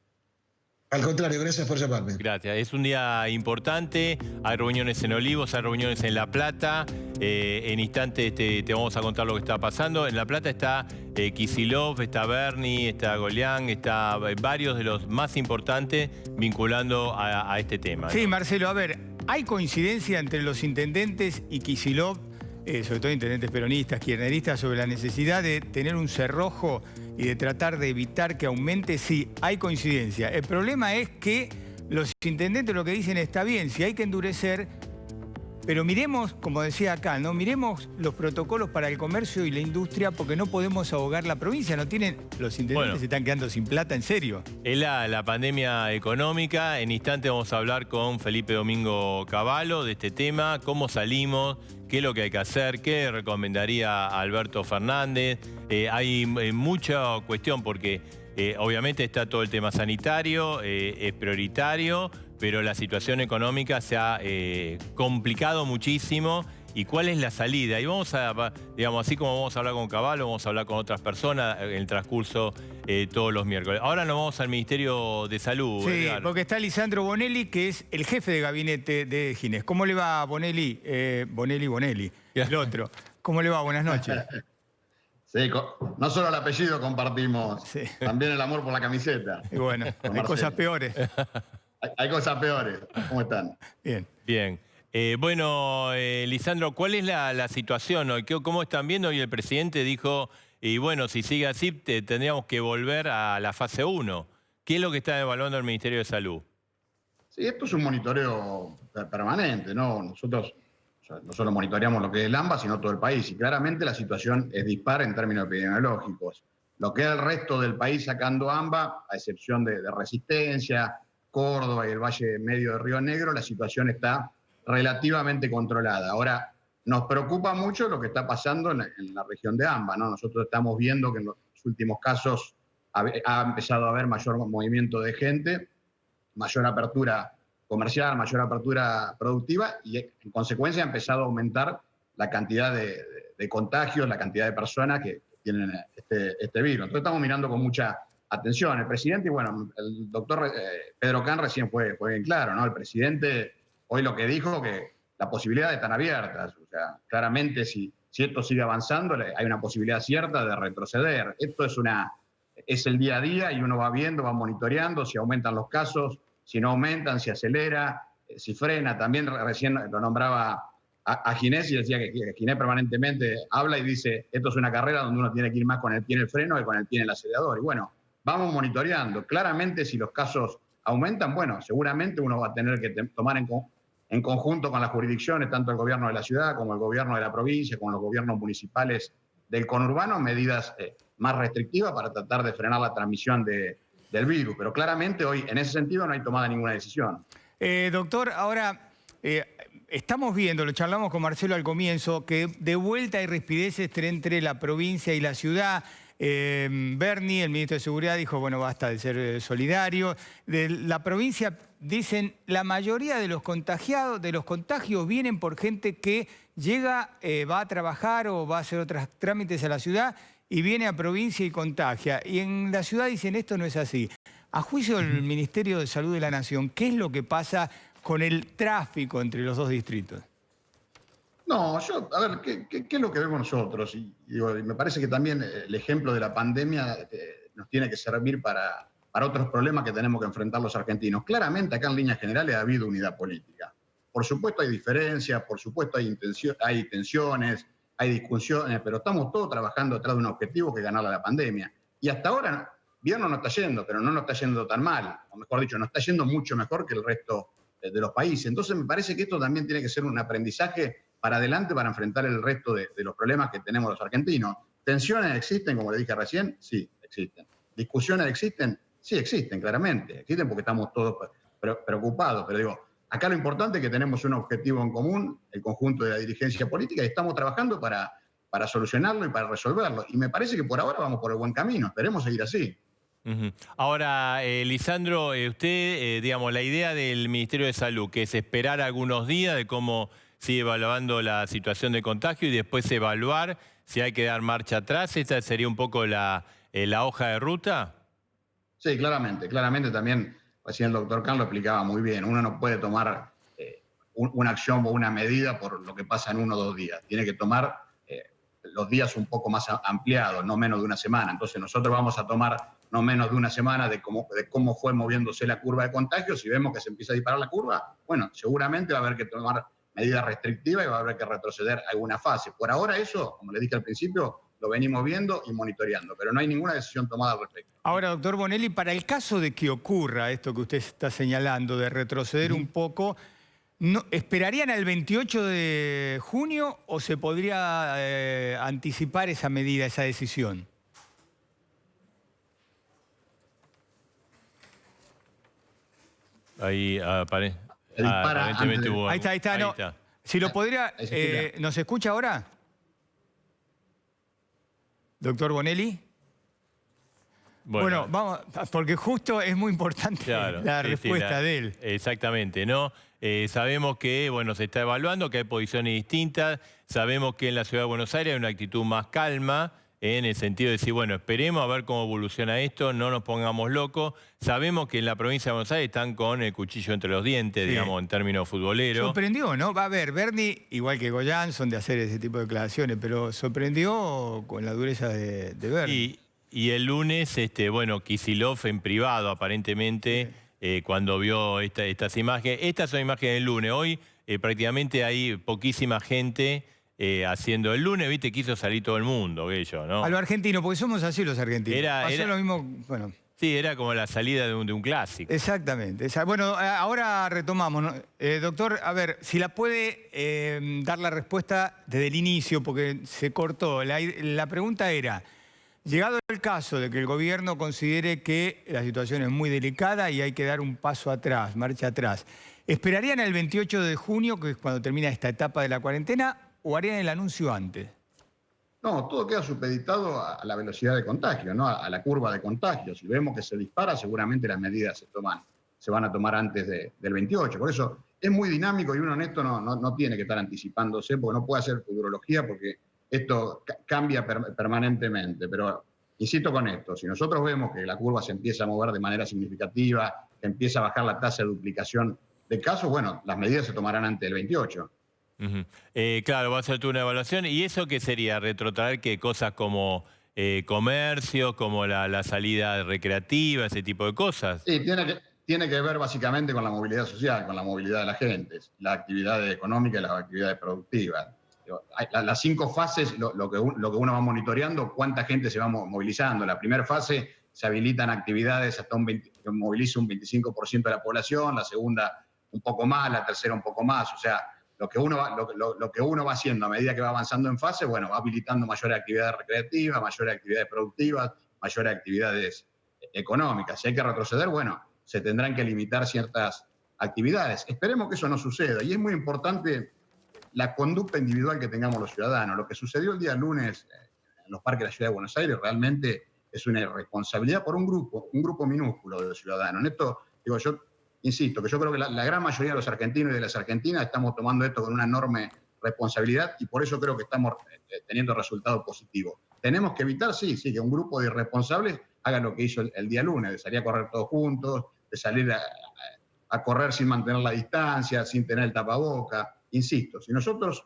Al contrario, gracias por llamarme. Gracias. Es un día importante. Hay reuniones en Olivos, hay reuniones en La Plata. En instantes te vamos a contar lo que está pasando. En La Plata está Kicillof, está Bernie, está Golián, está varios de los más importantes vinculando a este tema, ¿no? Sí, Marcelo, a ver, ¿hay coincidencia entre los intendentes y Kicillof, sobre todo intendentes peronistas, kirchneristas, sobre la necesidad de tener un cerrojo y de tratar de evitar que aumente? Sí, hay coincidencia. El problema es que los intendentes lo que dicen está bien, si hay que endurecer, pero miremos, como decía acá, ¿no? Miremos los protocolos para el comercio y la industria, porque no podemos ahogar la provincia. No tienen, los intendentes se están quedando sin plata, en serio. Es la pandemia económica. En instante vamos a hablar con Felipe Domingo Cavallo de este tema, cómo salimos, qué es lo que hay que hacer, qué recomendaría Alberto Fernández. Hay mucha cuestión porque obviamente está todo el tema sanitario, es prioritario, pero la situación económica se ha complicado muchísimo y cuál es la salida. Y vamos a, digamos, así como vamos a hablar con Cavallo, vamos a hablar con otras personas en el transcurso todos los miércoles. Ahora nos vamos al Ministerio de Salud. Sí, Edgar. porque está Lisandro Bonelli, que es el jefe de gabinete de Ginés. ¿Cómo le va, Bonelli? Bonelli, el otro. ¿Cómo le va? Buenas noches. Sí, no solo el apellido compartimos, Sí. también el amor por la camiseta. Y bueno, hay cosas peores. Hay cosas peores. ¿Cómo están? Bien. Bien. Bueno, Lisandro, ¿cuál es la situación hoy? ¿Cómo están viendo? Hoy el presidente dijo, y bueno, si sigue así, tendríamos que volver a la fase 1. ¿Qué es lo que está evaluando el Ministerio de Salud? Sí, esto es un monitoreo permanente, ¿no? Nosotros no solo monitoreamos lo que es el AMBA, sino todo el país. Y claramente la situación es dispar en términos epidemiológicos. Lo que es el resto del país sacando AMBA, a excepción de Resistencia, Córdoba y el Valle Medio de Río Negro, la situación está relativamente controlada. Ahora, nos preocupa mucho lo que está pasando en la región de AMBA, ¿no? Nosotros estamos viendo que en los últimos casos ha empezado a haber mayor movimiento de gente, mayor apertura comercial, mayor apertura productiva y en consecuencia ha empezado a aumentar la cantidad de contagios, la cantidad de personas que tienen este virus. Entonces estamos mirando con mucha atención. El presidente, y bueno, el doctor Pedro Can recién fue bien claro, ¿no? El presidente hoy lo que dijo que las posibilidades están abiertas. O sea, claramente si esto sigue avanzando, hay una posibilidad cierta de retroceder. Esto es el día a día y uno va viendo, va monitoreando si aumentan los casos, si no aumentan, si acelera, si frena. También recién lo nombraba a Ginés y decía que Ginés permanentemente habla y dice, esto es una carrera donde uno tiene que ir más con el pie en el freno que con el pie en el acelerador. Y bueno, vamos monitoreando. Claramente si los casos aumentan, bueno, seguramente uno va a tener que tomar en conjunto con las jurisdicciones, tanto el gobierno de la ciudad como el gobierno de la provincia, con los gobiernos municipales del conurbano, medidas más restrictivas para tratar de frenar la transmisión del virus. Pero claramente hoy, en ese sentido, no hay tomada ninguna decisión. Doctor, ahora estamos viendo, lo charlamos con Marcelo al comienzo, que de vuelta hay rispideces entre la provincia y la ciudad. Berni, el ministro de Seguridad, dijo, bueno, basta de ser solidario. De la provincia dicen, la mayoría de los contagios vienen por gente que llega, va a trabajar o va a hacer otros trámites a la ciudad y viene a provincia y contagia. Y en la ciudad dicen, esto no es así. A juicio del Ministerio de Salud de la Nación, ¿qué es lo que pasa con el tráfico entre los dos distritos? No, a ver, ¿qué es lo que vemos nosotros? Y me parece que también el ejemplo de la pandemia nos tiene que servir para otros problemas que tenemos que enfrentar los argentinos. Claramente acá en líneas generales ha habido unidad política. Por supuesto hay diferencias, por supuesto hay tensiones, hay discusiones, pero estamos todos trabajando detrás de un objetivo que es ganar la pandemia. Y hasta ahora, bien no nos está yendo, pero no nos está yendo tan mal. O mejor dicho, nos está yendo mucho mejor que el resto de los países. Entonces me parece que esto también tiene que ser un aprendizaje para adelante para enfrentar el resto de los problemas que tenemos los argentinos. ¿Tensiones existen, como le dije recién? Sí, existen. ¿Discusiones existen? Sí, existen, claramente. Existen porque estamos todos preocupados. Pero digo, acá lo importante es que tenemos un objetivo en común, el conjunto de la dirigencia política, y estamos trabajando para solucionarlo y para resolverlo. Y me parece que por ahora vamos por el buen camino. Esperemos seguir así. Ahora, Lisandro, usted, digamos, la idea del Ministerio de Salud, que es esperar algunos días de cómo sigue evaluando la situación de contagio y después evaluar si hay que dar marcha atrás, ¿esta sería un poco la hoja de ruta? Sí, claramente también, recién el doctor Can lo explicaba muy bien, uno no puede tomar una acción o una medida por lo que pasa en 1 o 2 días, tiene que tomar los días un poco más ampliados, no menos de una semana. Entonces nosotros vamos a tomar no menos de una semana de cómo fue moviéndose la curva de contagios. Si vemos que se empieza a disparar la curva, bueno, seguramente va a haber que tomar medidas restrictivas y va a haber que retroceder alguna fase. Por ahora eso, como le dije al principio, lo venimos viendo y monitoreando, pero no hay ninguna decisión tomada al respecto. Ahora, doctor Bonelli, para el caso de que ocurra esto que usted está señalando, de retroceder un poco, ¿esperarían al 28 de junio o se podría anticipar esa medida, esa decisión? Ahí aparentemente hubo... Ahí está. No. Si lo podría... ¿Nos escucha ahora? Doctor Bonelli. Bueno, vamos, porque justo es muy importante la respuesta de él. Exactamente, ¿no? Sabemos que, bueno, se está evaluando, que hay posiciones distintas. Sabemos que en la Ciudad de Buenos Aires hay una actitud más calma, en el sentido de decir, bueno, esperemos a ver cómo evoluciona esto, no nos pongamos locos. Sabemos que en la provincia de Buenos Aires están con el cuchillo entre los dientes, digamos, en términos futboleros. Sorprendió, ¿no? Va a ver, Bernie, igual que Goyan, son de hacer ese tipo de declaraciones, pero sorprendió con la dureza de Bernie. Y el lunes, bueno, Kicillof en privado, aparentemente, cuando vio estas imágenes. Estas son imágenes del lunes. Hoy prácticamente hay poquísima gente haciendo el lunes, viste, quiso salir todo el mundo, ellos, ¿no? A lo argentino, porque somos así los argentinos. Pasó lo mismo, bueno. Sí, era como la salida de un clásico. Exactamente. Bueno, ahora retomamos, ¿no? Doctor, a ver, si la puede dar la respuesta desde el inicio, porque se cortó. La pregunta era, llegado el caso de que el gobierno considere que la situación es muy delicada y hay que dar un paso atrás, marcha atrás, ¿esperarían el 28 de junio, que es cuando termina esta etapa de la cuarentena, o harían el anuncio antes? No, todo queda supeditado a la velocidad de contagio, ¿no? A la curva de contagio. Si vemos que se dispara, seguramente las medidas se van a tomar antes del 28. Por eso es muy dinámico y uno en esto no tiene que estar anticipándose, porque no puede hacer futurología, porque esto cambia permanentemente. Pero insisto con esto, si nosotros vemos que la curva se empieza a mover de manera significativa, que empieza a bajar la tasa de duplicación de casos, bueno, las medidas se tomarán antes del 28. Claro, va a ser tú una evaluación. ¿Y eso qué sería? ¿Retrotraer qué cosas como comercio, como la salida recreativa, ese tipo de cosas? Sí, tiene que ver básicamente con la movilidad social, con la movilidad de la gente, las actividades económicas y las actividades productivas. Las 5 fases, lo que uno va monitoreando, cuánta gente se va movilizando. La primera fase se habilitan actividades hasta que moviliza un 25% de la población, la segunda un poco más, la tercera un poco más, o sea, lo que uno va haciendo a medida que va avanzando en fase, bueno, va habilitando mayores actividades recreativas, mayores actividades productivas, mayores actividades económicas. Si hay que retroceder, bueno, se tendrán que limitar ciertas actividades. Esperemos que eso no suceda. Y es muy importante la conducta individual que tengamos los ciudadanos. Lo que sucedió el día lunes en los parques de la Ciudad de Buenos Aires realmente es una irresponsabilidad por un grupo minúsculo de ciudadanos. En esto, digo, yo insisto, que yo creo que la gran mayoría de los argentinos y de las argentinas estamos tomando esto con una enorme responsabilidad y por eso creo que estamos teniendo resultados positivos. Tenemos que evitar, sí, que un grupo de irresponsables haga lo que hizo el día lunes, de salir a correr todos juntos, de salir a correr sin mantener la distancia, sin tener el tapaboca. Insisto, si nosotros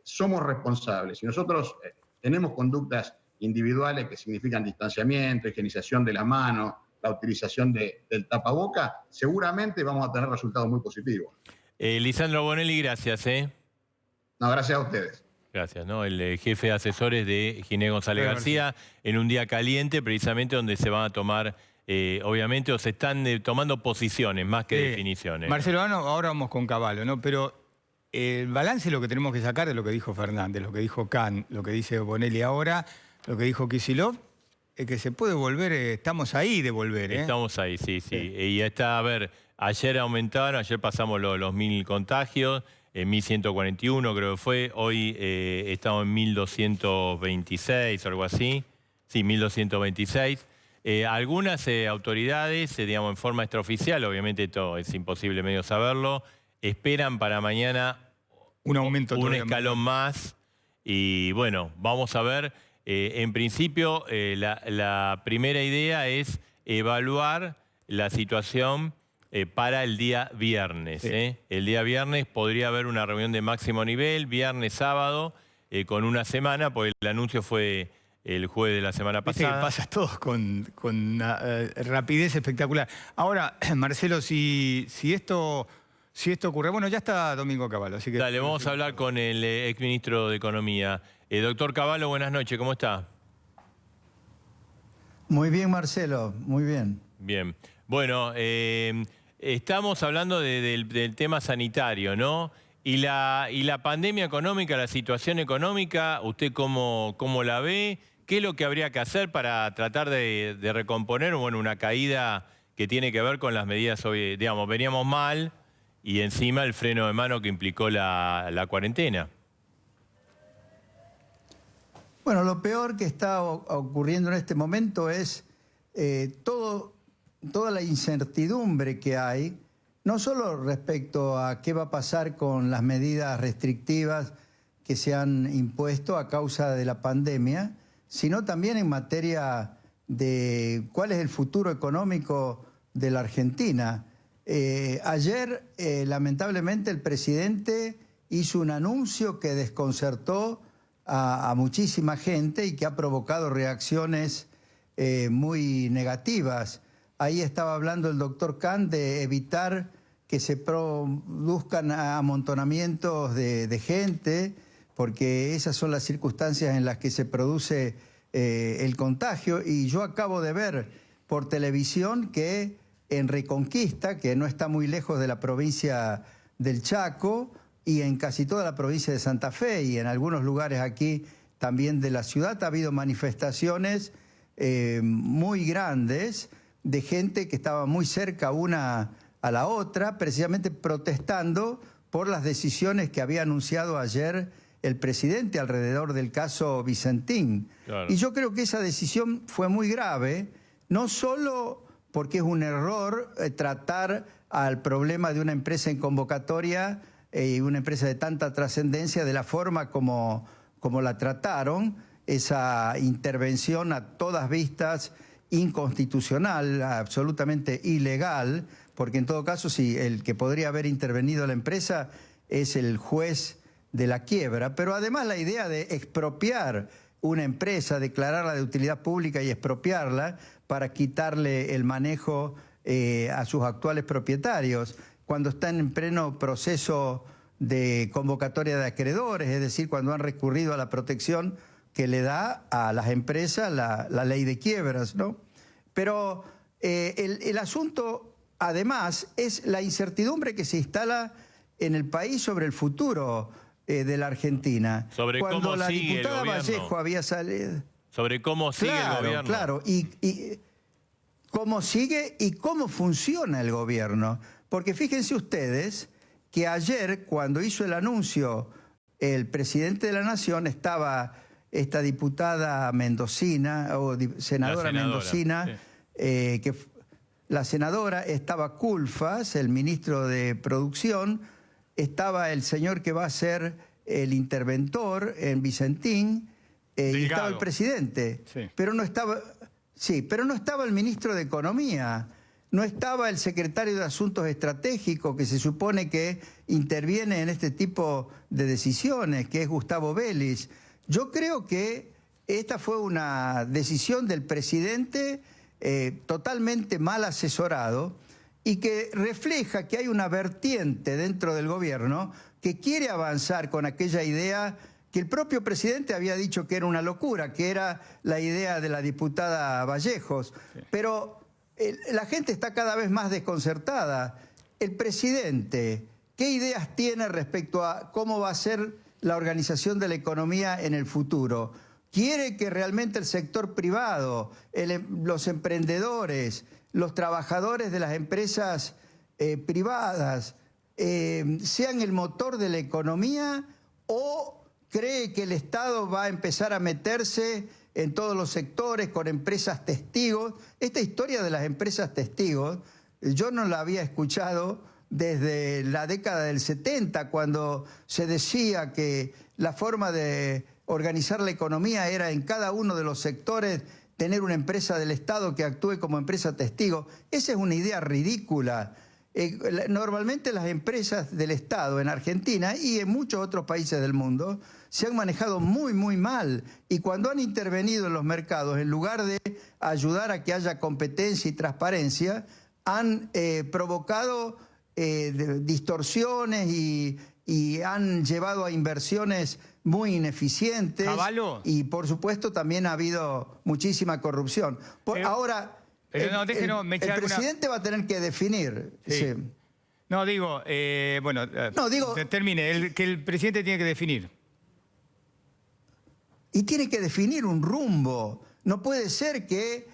somos responsables, si nosotros tenemos conductas individuales que significan distanciamiento, higienización de la mano, la utilización del tapaboca, seguramente vamos a tener resultados muy positivos. Lisandro Bonelli, gracias. No, gracias a ustedes. Gracias, ¿no? El jefe de asesores de Ginés González García, en un día caliente, precisamente donde se van a tomar, obviamente, o se están tomando posiciones más que definiciones. Marcelo, ahora vamos con Cavallo, ¿no? Pero el balance es lo que tenemos que sacar de lo que dijo Fernández, lo que dijo Khan, lo que dice Bonelli ahora, lo que dijo Kicillof, es que se puede volver, estamos ahí de volver, ¿eh? Estamos ahí, sí. Y está, a ver, ayer aumentaron, ayer pasamos los 1000 contagios, 1141 creo que fue, hoy estamos en 1226 o algo así, sí, 1226. Algunas autoridades, digamos, en forma extraoficial, obviamente esto es imposible medio saberlo, esperan para mañana un aumento, un escalón más y bueno, vamos a ver. En principio, la primera idea es evaluar la situación para el día viernes. Sí. El día viernes podría haber una reunión de máximo nivel, viernes, sábado, con una semana, porque el anuncio fue el jueves de la semana pasada. Viste que pasas todos con una rapidez espectacular. Ahora, Marcelo, si esto ocurre, bueno, ya está Domingo Cavallo, así que... Dale, vamos a hablar con el exministro de Economía. Doctor Cavallo, buenas noches, ¿cómo está? Muy bien, Marcelo, muy bien. Bien. Bueno, estamos hablando del tema sanitario, ¿no? Y la pandemia económica, la situación económica, ¿usted cómo la ve? ¿Qué es lo que habría que hacer para tratar de recomponer, bueno, una caída que tiene que ver con las medidas, digamos, veníamos mal y encima el freno de mano que implicó la cuarentena? Bueno, lo peor que está ocurriendo en este momento es toda la incertidumbre que hay, no solo respecto a qué va a pasar con las medidas restrictivas que se han impuesto a causa de la pandemia, sino también en materia de cuál es el futuro económico de la Argentina. Ayer, lamentablemente, el presidente hizo un anuncio que desconcertó a muchísima gente y que ha provocado reacciones muy negativas. Ahí estaba hablando el doctor Khan de evitar que se produzcan amontonamientos de gente, porque esas son las circunstancias en las que se produce el contagio. Y yo acabo de ver por televisión que en Reconquista, que no está muy lejos de la provincia del Chaco, y en casi toda la provincia de Santa Fe y en algunos lugares aquí también de la ciudad, ha habido manifestaciones muy grandes de gente que estaba muy cerca una a la otra, precisamente protestando por las decisiones que había anunciado ayer el presidente alrededor del caso Vicentín. Claro. Y yo creo que esa decisión fue muy grave, no solo porque es un error tratar al problema de una empresa en convocatoria y una empresa de tanta trascendencia de la forma como la trataron, esa intervención a todas vistas inconstitucional, absolutamente ilegal, porque en todo caso sí, el que podría haber intervenido la empresa es el juez de la quiebra, pero además la idea de expropiar una empresa, declararla de utilidad pública y expropiarla para quitarle el manejo a sus actuales propietarios, cuando están en pleno proceso de convocatoria de acreedores, es decir, cuando han recurrido a la protección que le da a las empresas la ley de quiebras, ¿no? Pero el asunto, además, es la incertidumbre que se instala en el país sobre el futuro de la Argentina. Sobre cuando cómo la sigue diputada el gobierno. Vallejo había salido... Sobre cómo sigue el gobierno. Claro, y cómo sigue y cómo funciona el gobierno. Porque fíjense ustedes que ayer, cuando hizo el anuncio el presidente de la Nación, estaba esta diputada mendocina, o senadora mendocina, sí. La senadora, estaba Culfas, el ministro de Producción, estaba el señor que va a ser el interventor en Vicentín, y estaba el presidente, sí. pero no estaba el ministro de Economía, no estaba el secretario de Asuntos Estratégicos, que se supone que interviene en este tipo de decisiones, que es Gustavo Vélez. Yo creo que esta fue una decisión del presidente totalmente mal asesorado y que refleja que hay una vertiente dentro del gobierno que quiere avanzar con aquella idea que el propio presidente había dicho que era una locura, que era la idea de la diputada Vallejos. Sí. Pero la gente está cada vez más desconcertada. El presidente, ¿qué ideas tiene respecto a cómo va a ser la organización de la economía en el futuro? ¿Quiere que realmente el sector privado, los emprendedores, los trabajadores de las empresas privadas sean el motor de la economía, o cree que el Estado va a empezar a meterse en todos los sectores con empresas testigos? Esta historia de las empresas testigos, yo no la había escuchado desde la década del 70, cuando se decía que la forma de organizar la economía era en cada uno de los sectores tener una empresa del Estado que actúe como empresa testigo. Esa es una idea ridícula. Normalmente las empresas del Estado en Argentina y en muchos otros países del mundo se han manejado muy, muy mal. Y cuando han intervenido en los mercados, en lugar de ayudar a que haya competencia y transparencia, han provocado distorsiones y han llevado a inversiones muy ineficientes. ¿Caballo? Y por supuesto también ha habido muchísima corrupción. Ahora... el presidente va a tener que definir. Sí. Sí. No, digo, termine, que el presidente tiene que definir. Y tiene que definir un rumbo. No puede ser que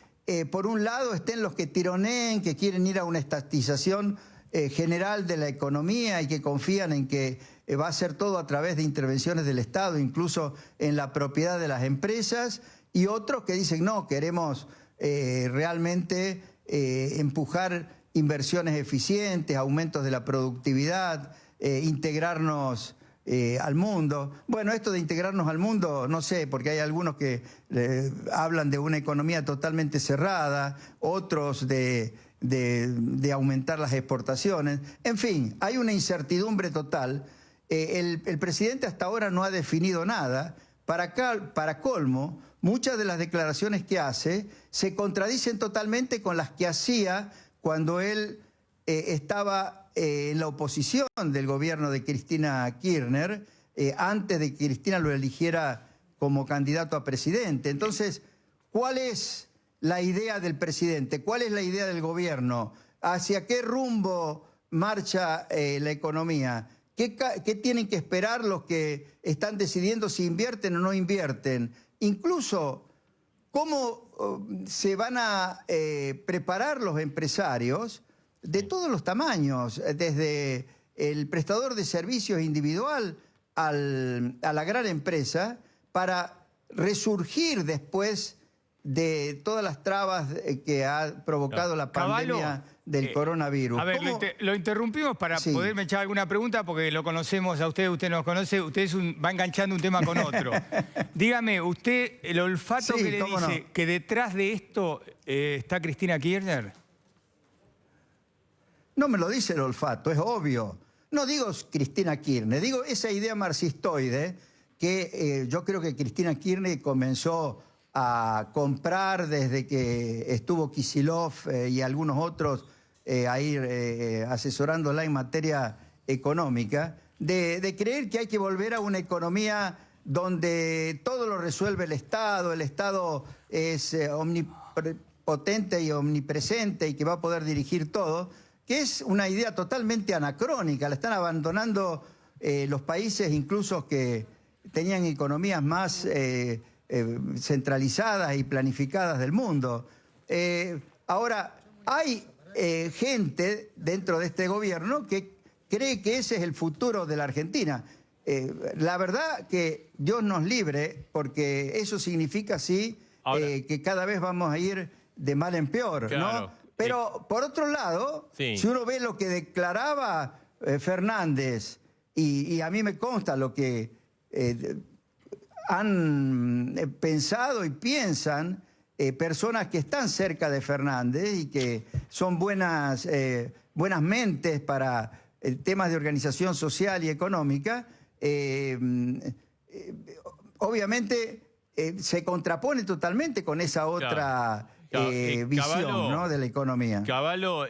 por un lado estén los que tironeen, que quieren ir a una estatización general de la economía y que confían en que va a ser todo a través de intervenciones del Estado, incluso en la propiedad de las empresas, y otros que dicen, no, queremos realmente empujar inversiones eficientes, aumentos de la productividad, integrarnos al mundo. Bueno, esto de integrarnos al mundo, no sé, porque hay algunos que hablan de una economía totalmente cerrada, otros de aumentar las exportaciones. En fin, hay una incertidumbre total. El presidente hasta ahora no ha definido nada. Para colmo, muchas de las declaraciones que hace se contradicen totalmente con las que hacía cuando él estaba en la oposición del gobierno de Cristina Kirchner, antes de que Cristina lo eligiera como candidato a presidente. Entonces, ¿cuál es la idea del presidente? ¿Cuál es la idea del gobierno? ¿Hacia qué rumbo marcha la economía? ¿Qué tienen que esperar los que están decidiendo si invierten o no invierten? Incluso, ¿cómo se van a preparar los empresarios de todos los tamaños, desde el prestador de servicios individual a la gran empresa, para resurgir después de todas las trabas que ha provocado la pandemia del coronavirus? A ver, lo interrumpimos para poderme echar alguna pregunta, porque lo conocemos a usted nos conoce, usted va enganchando un tema con otro. Dígame, usted, el olfato que le dice que detrás de esto está Cristina Kirchner. No me lo dice el olfato, es obvio. No digo Cristina Kirchner, digo esa idea marxistoide que yo creo que Cristina Kirchner comenzó a comprar desde que estuvo Kicillof y algunos otros ahí asesorándola en materia económica, de creer que hay que volver a una economía donde todo lo resuelve el Estado es omnipotente y omnipresente y que va a poder dirigir todo, que es una idea totalmente anacrónica. La están abandonando los países incluso que tenían economías más centralizadas y planificadas del mundo. Ahora, hay gente dentro de este gobierno que cree que ese es el futuro de la Argentina. La verdad que Dios nos libre, porque eso significa, sí, que cada vez vamos a ir de mal en peor, claro, ¿no? Pero, por otro lado, si uno ve lo que declaraba Fernández, y a mí me consta lo que han pensado y piensan personas que están cerca de Fernández y que son buenas mentes para temas de organización social y económica, obviamente se contrapone totalmente con esa otra visión, ¿no?, de la economía. Cavallo,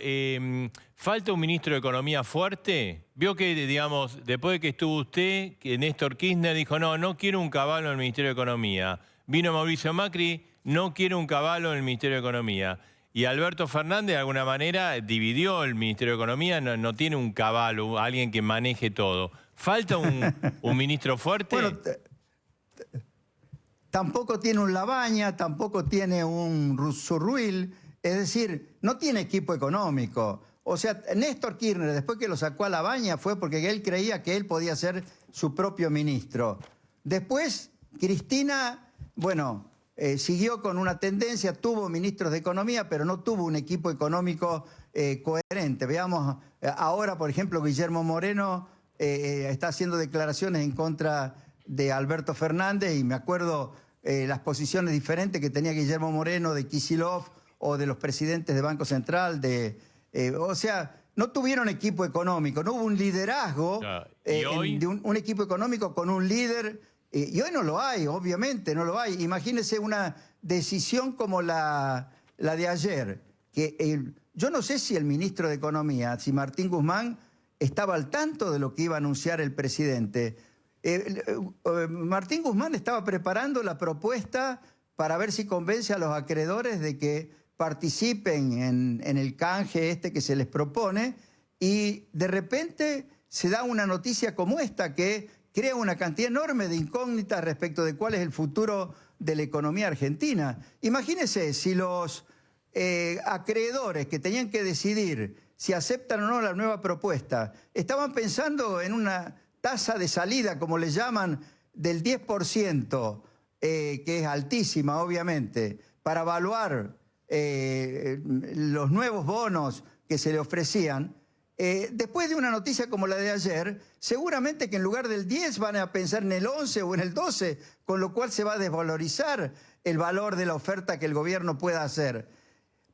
¿falta un ministro de Economía fuerte? Vio que, digamos, después de que estuvo usted, que Néstor Kirchner dijo, no quiero un Cavallo en el Ministerio de Economía. Vino Mauricio Macri, no quiero un Cavallo en el Ministerio de Economía. Y Alberto Fernández, de alguna manera, dividió el Ministerio de Economía, no tiene un Cavallo, alguien que maneje todo. ¿Falta un ministro fuerte? Bueno, tampoco tiene un Labaña, tampoco tiene un Zurruil, es decir, no tiene equipo económico. O sea, Néstor Kirchner, después que lo sacó a Labaña, fue porque él creía que él podía ser su propio ministro. Después, Cristina, bueno, siguió con una tendencia, tuvo ministros de Economía, pero no tuvo un equipo económico coherente. Veamos, ahora, por ejemplo, Guillermo Moreno está haciendo declaraciones en contra de Alberto Fernández, y me acuerdo las posiciones diferentes que tenía Guillermo Moreno de Kicillof o de los presidentes de Banco Central, o sea, no tuvieron equipo económico, no hubo un liderazgo de un equipo económico con un líder, y hoy no lo hay, obviamente, no lo hay. Imagínense una decisión como la de ayer, que yo no sé si el ministro de Economía, si Martín Guzmán, estaba al tanto de lo que iba a anunciar el presidente. Martín Guzmán estaba preparando la propuesta para ver si convence a los acreedores de que participen en el canje que se les propone, y de repente se da una noticia como esta que crea una cantidad enorme de incógnitas respecto de cuál es el futuro de la economía argentina. Imagínense si los acreedores que tenían que decidir si aceptan o no la nueva propuesta estaban pensando en una tasa de salida, como le llaman, del 10%, que es altísima, obviamente, para evaluar los nuevos bonos que se le ofrecían, después de una noticia como la de ayer, seguramente que en lugar del 10 van a pensar en el 11 o en el 12, con lo cual se va a desvalorizar el valor de la oferta que el gobierno pueda hacer.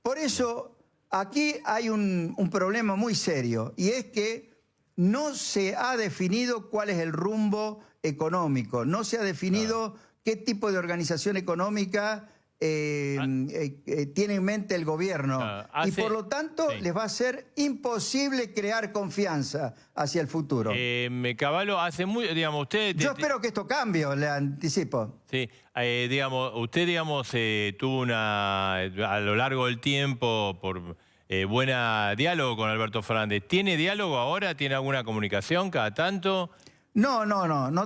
Por eso, aquí hay un problema muy serio, y es que no se ha definido cuál es el rumbo económico, no se ha definido qué tipo de organización económica tiene en mente el gobierno. Y por lo tanto les va a ser imposible crear confianza hacia el futuro. Caballo, hace muy, digamos, usted... Yo espero que esto cambie, le anticipo. Sí, digamos, usted, digamos, tuvo a lo largo del tiempo, por buen diálogo con Alberto Fernández. ¿Tiene diálogo ahora? ¿Tiene alguna comunicación cada tanto? No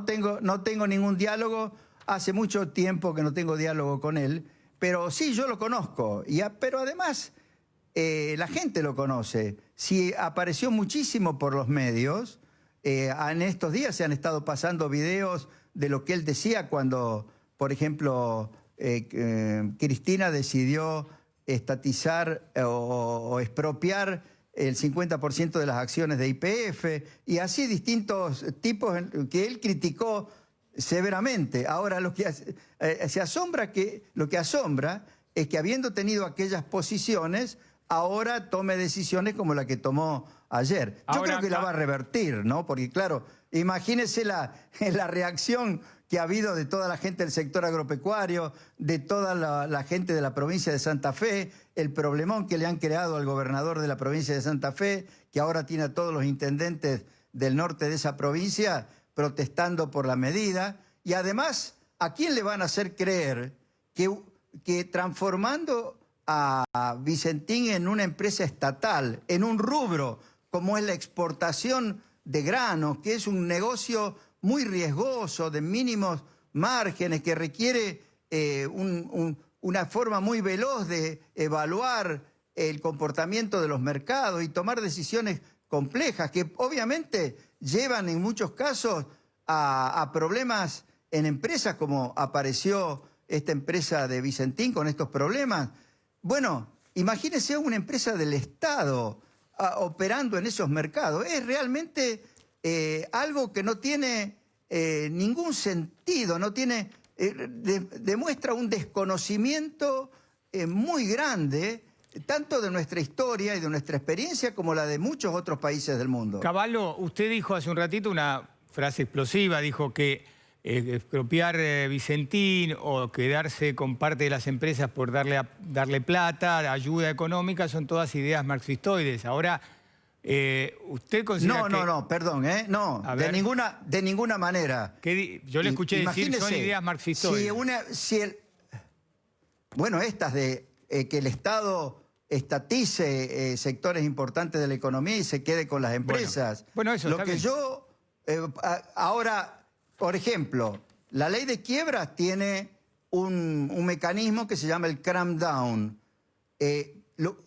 tengo ningún diálogo. Hace mucho tiempo que no tengo diálogo con él. Pero sí, yo lo conozco, pero además la gente lo conoce. Sí, apareció muchísimo por los medios. En estos días se han estado pasando videos de lo que él decía cuando, por ejemplo, Cristina decidió estatizar o expropiar el 50% de las acciones de YPF, y así distintos tipos que él criticó severamente. Ahora lo que asombra es que, habiendo tenido aquellas posiciones, ahora tome decisiones como la que tomó ayer. Yo creo que la va a revertir, ¿no? Porque claro, imagínese la reacción que ha habido de toda la gente del sector agropecuario, de toda la gente de la provincia de Santa Fe, el problemón que le han creado al gobernador de la provincia de Santa Fe, que ahora tiene a todos los intendentes del norte de esa provincia protestando por la medida. Y además, ¿a quién le van a hacer creer que transformando a Vicentín en una empresa estatal, en un rubro como es la exportación de granos, que es un negocio muy riesgoso, de mínimos márgenes, que requiere una forma muy veloz de evaluar el comportamiento de los mercados y tomar decisiones complejas, que obviamente llevan en muchos casos a problemas en empresas, como apareció esta empresa de Vicentín con estos problemas? Bueno, imagínese una empresa del Estado operando en esos mercados. Es realmente algo que no tiene ningún sentido, no tiene, demuestra un desconocimiento muy grande, tanto de nuestra historia y de nuestra experiencia como la de muchos otros países del mundo. Caballo, usted dijo hace un ratito una frase explosiva, dijo que expropiar Vicentín o quedarse con parte de las empresas por darle plata, ayuda económica, son todas ideas marxistoides. Ahora, ¿usted considera que...? No, perdón, no, de ninguna manera. Yo le escuché decir, son ideas marxistoides. Bueno, estas de que el Estado estatice sectores importantes de la economía y se quede con las empresas. Bueno, eso lo está que bien. yo... ahora, por ejemplo, la ley de quiebras tiene un mecanismo que se llama el cram down.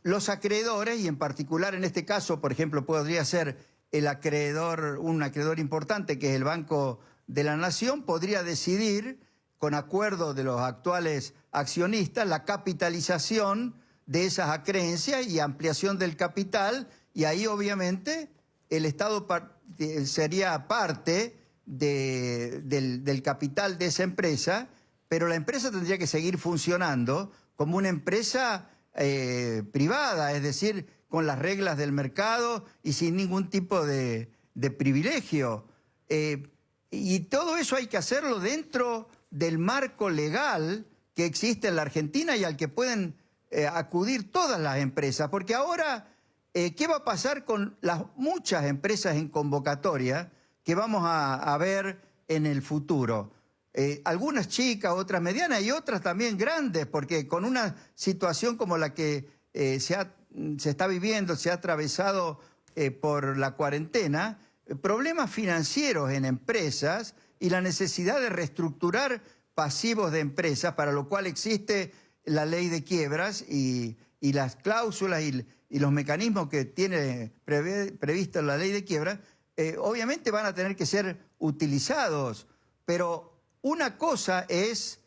Los acreedores, y en particular en este caso, por ejemplo, podría ser un acreedor importante, que es el Banco de la Nación, podría decidir, con acuerdo de los actuales accionistas, la capitalización de esas acreencias y ampliación del capital, y ahí obviamente el Estado sería parte del capital de esa empresa, pero la empresa tendría que seguir funcionando como una empresa privada, es decir, con las reglas del mercado y sin ningún tipo de privilegio. Y todo eso hay que hacerlo dentro del marco legal que existe en la Argentina y al que pueden acudir todas las empresas. Porque ahora, ¿qué va a pasar con las muchas empresas en convocatoria que vamos a ver en el futuro? Algunas chicas, otras medianas y otras también grandes, porque con una situación como la que se está viviendo, se ha atravesado por la cuarentena, problemas financieros en empresas y la necesidad de reestructurar pasivos de empresas, para lo cual existe la ley de quiebras y las cláusulas y los mecanismos que tiene previsto la ley de quiebras, obviamente van a tener que ser utilizados, pero una cosa es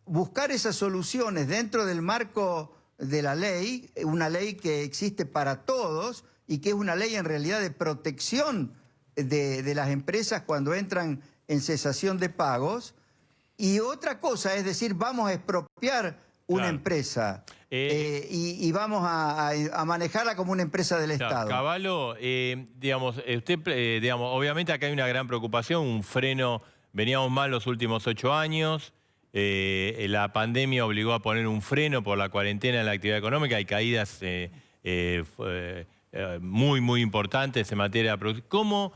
buscar esas soluciones dentro del marco de la ley, una ley que existe para todos y que es una ley en realidad de protección de las empresas cuando entran en cesación de pagos. Y otra cosa, es decir, vamos a expropiar una empresa y vamos a manejarla como una empresa del Estado. Cavallo, digamos, obviamente acá hay una gran preocupación, un freno, veníamos mal los últimos 8 años, la pandemia obligó a poner un freno por la cuarentena en la actividad económica, hay caídas muy importantes en materia de producción.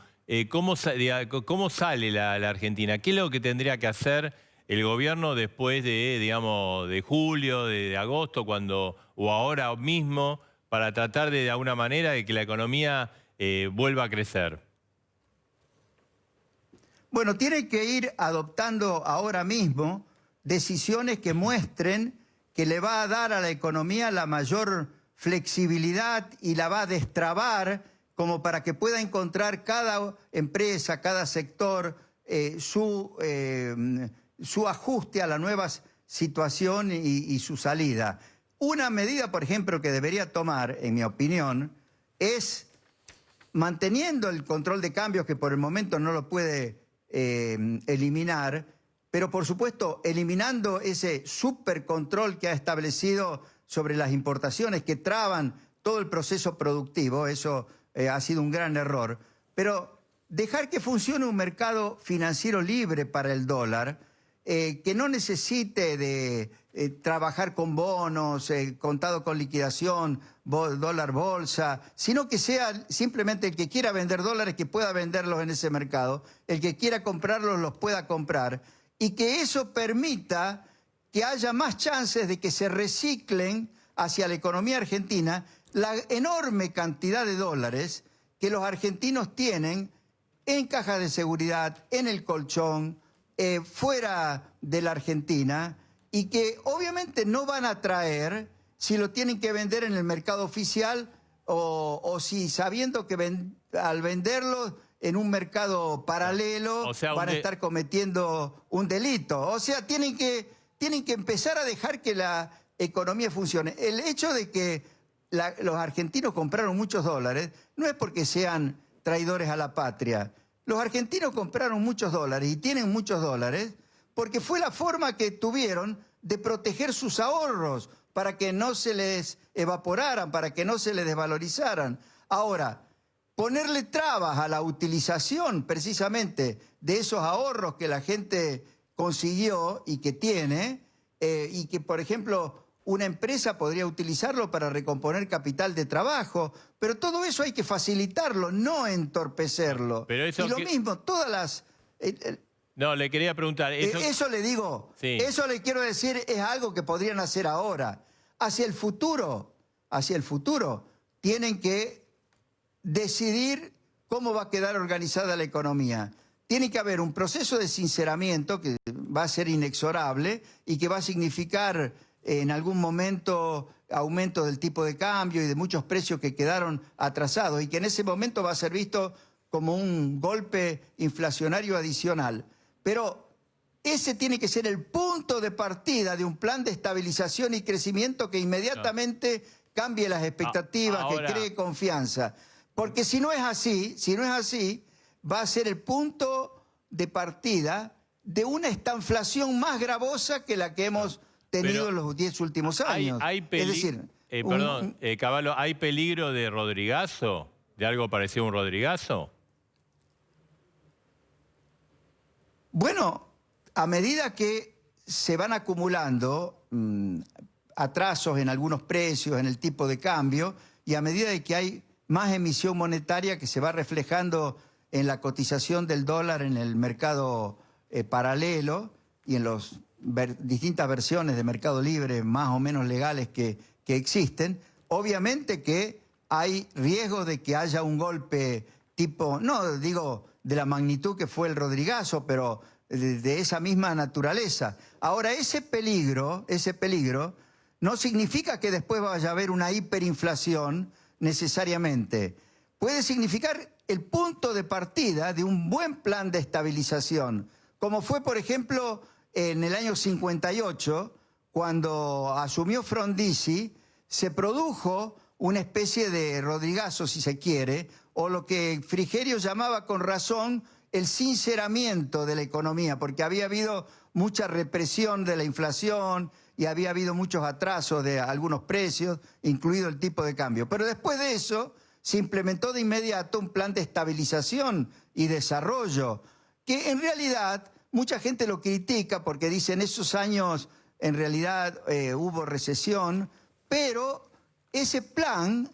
¿Cómo sale la Argentina? ¿Qué es lo que tendría que hacer el gobierno después de julio, de agosto, o ahora mismo, para tratar de alguna manera de que la economía vuelva a crecer? Bueno, tiene que ir adoptando ahora mismo decisiones que muestren que le va a dar a la economía la mayor flexibilidad y la va a destrabar como para que pueda encontrar cada empresa, cada sector, su ajuste a la nueva situación y su salida. Una medida, por ejemplo, que debería tomar, en mi opinión, es manteniendo el control de cambios, que por el momento no lo puede eliminar, pero por supuesto eliminando ese supercontrol que ha establecido sobre las importaciones que traban todo el proceso productivo. Eso ha sido un gran error. Pero dejar que funcione un mercado financiero libre para el dólar, que no necesite de trabajar con bonos, contado con liquidación, dólar bolsa, sino que sea simplemente el que quiera vender dólares que pueda venderlos en ese mercado, el que quiera comprarlos los pueda comprar, y que eso permita que haya más chances de que se reciclen hacia la economía argentina la enorme cantidad de dólares que los argentinos tienen en cajas de seguridad, en el colchón, fuera de la Argentina, y que obviamente no van a traer si lo tienen que vender en el mercado oficial o si sabiendo que al venderlo en un mercado paralelo van a estar cometiendo un delito. O sea, tienen que empezar a dejar que la economía funcione. El hecho de que los argentinos compraron muchos dólares no es porque sean traidores a la patria. Los argentinos compraron muchos dólares y tienen muchos dólares porque fue la forma que tuvieron de proteger sus ahorros para que no se les evaporaran, para que no se les desvalorizaran. Ahora, ponerle trabas a la utilización precisamente de esos ahorros que la gente consiguió y que tiene, y que, por ejemplo, una empresa podría utilizarlo para recomponer capital de trabajo, pero todo eso hay que facilitarlo, no entorpecerlo. Pero eso y lo mismo, todas las... No, le quería preguntar... Eso le digo, sí. Eso le quiero decir, es algo que podrían hacer ahora. Hacia el futuro, tienen que decidir cómo va a quedar organizada la economía. Tiene que haber un proceso de sinceramiento que va a ser inexorable y que va a significar en algún momento aumento del tipo de cambio y de muchos precios que quedaron atrasados, y que en ese momento va a ser visto como un golpe inflacionario adicional. Pero ese tiene que ser el punto de partida de un plan de estabilización y crecimiento que inmediatamente cambie las expectativas, que cree confianza. Porque si no es así, va a ser el punto de partida de una estanflación más gravosa que la que hemos tenido en los 10 últimos años. Es decir, Cavallo, ¿hay peligro de Rodrigazo? ¿De algo parecido a un Rodrigazo? Bueno, a medida que se van acumulando atrasos en algunos precios, en el tipo de cambio, y a medida de que hay más emisión monetaria que se va reflejando en la cotización del dólar en el mercado paralelo y en las distintas versiones de mercado libre más o menos legales que existen, obviamente que hay riesgo de que haya un golpe tipo, no digo de la magnitud que fue el Rodrigazo, pero de esa misma naturaleza. Ahora, ese peligro no significa que después vaya a haber una hiperinflación necesariamente. Puede significar el punto de partida de un buen plan de estabilización, como fue, por ejemplo, en el año 58, cuando asumió Frondizi, se produjo una especie de Rodrigazo, si se quiere, o lo que Frigerio llamaba con razón el sinceramiento de la economía, porque había habido mucha represión de la inflación y había habido muchos atrasos de algunos precios, incluido el tipo de cambio. Pero después de eso se implementó de inmediato un plan de estabilización y desarrollo, que en realidad mucha gente lo critica porque dice en esos años en realidad hubo recesión, pero ese plan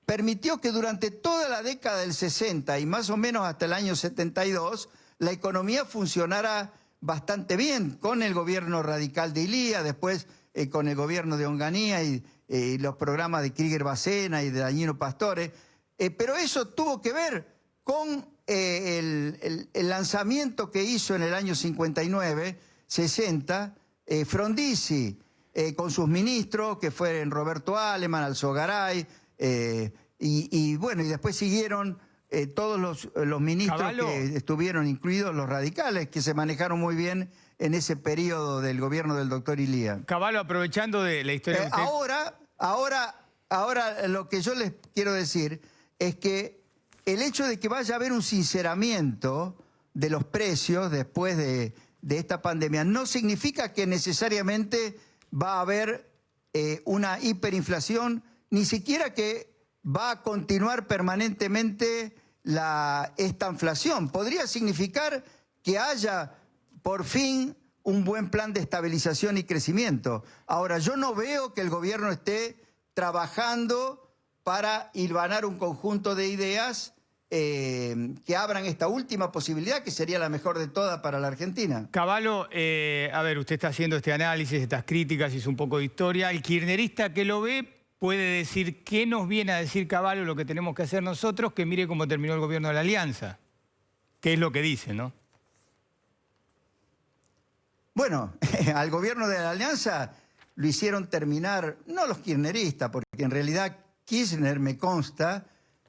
permitió que durante toda la década del 60 y más o menos hasta el año 72, la economía funcionara bastante bien, con el gobierno radical de Ilía, después con el gobierno de Onganía y los programas de Krieger Bacena y de Dañino Pastore, pero eso tuvo que ver con el lanzamiento que hizo en el año 59, 60, Frondizi, con sus ministros, que fueron Roberto Aleman, Alzogaray, y bueno, y después siguieron todos los ministros Cavallo, que estuvieron incluidos, los radicales, que se manejaron muy bien en ese periodo del gobierno del doctor Ilía. Cavallo, aprovechando de la historia de usted... Ahora lo que yo les quiero decir es que el hecho de que vaya a haber un sinceramiento de los precios después de esta pandemia no significa que necesariamente va a haber una hiperinflación, ni siquiera que va a continuar permanentemente esta inflación. Podría significar que haya por fin un buen plan de estabilización y crecimiento. Ahora, yo no veo que el gobierno esté trabajando para hilvanar un conjunto de ideas que abran esta última posibilidad, que sería la mejor de todas para la Argentina. Cavallo, a ver, usted está haciendo este análisis, estas críticas, hizo un poco de historia. El kirchnerista que lo ve puede decir qué nos viene a decir Cavallo lo que tenemos que hacer nosotros, que mire cómo terminó el gobierno de la Alianza. ¿Qué es lo que dice, no? Bueno, al gobierno de la Alianza lo hicieron terminar, no los kirchneristas, porque en realidad Kirchner, me consta,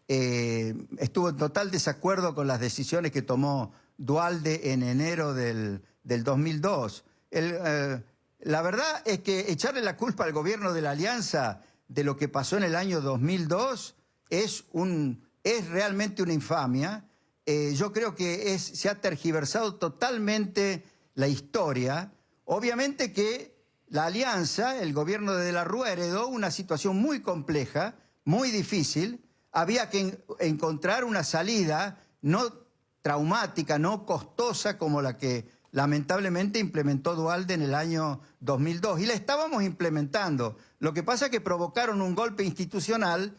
estuvo en total desacuerdo con las decisiones que tomó Duhalde en enero del 2002. La verdad es que echarle la culpa al gobierno de la Alianza de lo que pasó en el año 2002 es realmente una infamia. Yo creo que se ha tergiversado totalmente la historia. Obviamente que la Alianza, el gobierno de De la Rúa, heredó una situación muy compleja, muy difícil. Había que encontrar una salida no traumática, no costosa como la que lamentablemente implementó Duhalde en el año 2002. Y la estábamos implementando. Lo que pasa es que provocaron un golpe institucional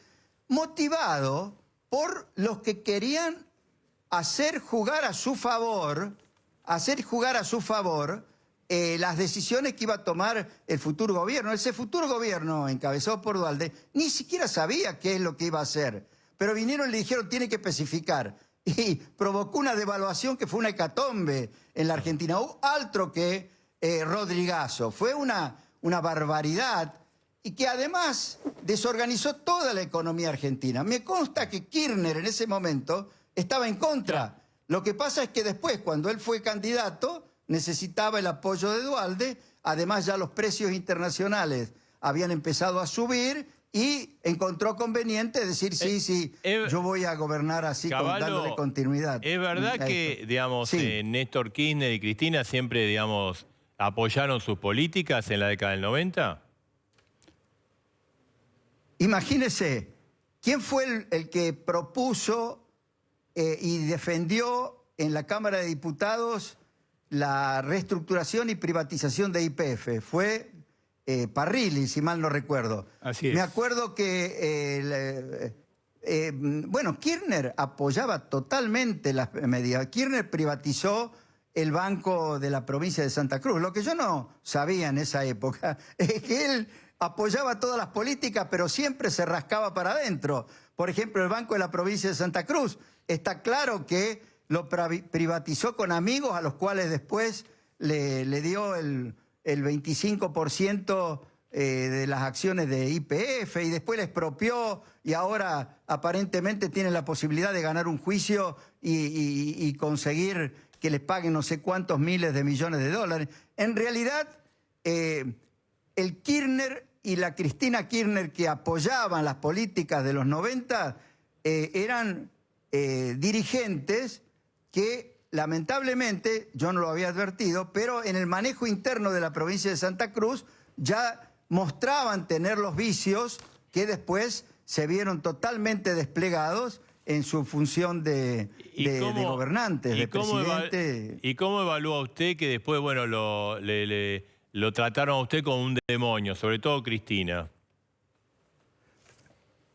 motivado por los que querían hacer jugar a su favor las decisiones que iba a tomar el futuro gobierno. Ese futuro gobierno, encabezado por Duhalde, ni siquiera sabía qué es lo que iba a hacer. Pero vinieron y le dijeron, tiene que especificar. Y provocó una devaluación que fue una hecatombe en la Argentina. Otro que Rodrigazo. Fue una barbaridad y que además desorganizó toda la economía argentina. Me consta que Kirchner en ese momento estaba en contra. Lo que pasa es que después, cuando él fue candidato, necesitaba el apoyo de Duhalde. Además, ya los precios internacionales habían empezado a subir y encontró conveniente decir, sí, yo voy a gobernar así, Cavallo, dándole continuidad. ¿Es verdad que, digamos, Néstor Kirchner y Cristina siempre, digamos, apoyaron sus políticas en la década del 90? Imagínese, ¿quién fue el que propuso y defendió en la Cámara de Diputados la reestructuración y privatización de YPF? Fue Parrilli, si mal no recuerdo. Así es. Me acuerdo que, bueno, Kirchner apoyaba totalmente las medidas. Kirchner privatizó el Banco de la Provincia de Santa Cruz. Lo que yo no sabía en esa época es que él apoyaba todas las políticas, pero siempre se rascaba para adentro. Por ejemplo, el Banco de la Provincia de Santa Cruz, está claro que lo privatizó con amigos a los cuales después le dio el 25% de las acciones de YPF y después le expropió y ahora aparentemente tiene la posibilidad de ganar un juicio y conseguir que les paguen no sé cuántos miles de millones de dólares. En realidad, el Kirchner y la Cristina Kirchner que apoyaban las políticas de los 90 eran dirigentes que lamentablemente, yo no lo había advertido, pero en el manejo interno de la provincia de Santa Cruz ya mostraban tener los vicios que después se vieron totalmente desplegados en su función de gobernantes, de presidente. ¿Y cómo evalúa usted que después, bueno, lo trataron a usted como un demonio, sobre todo Cristina?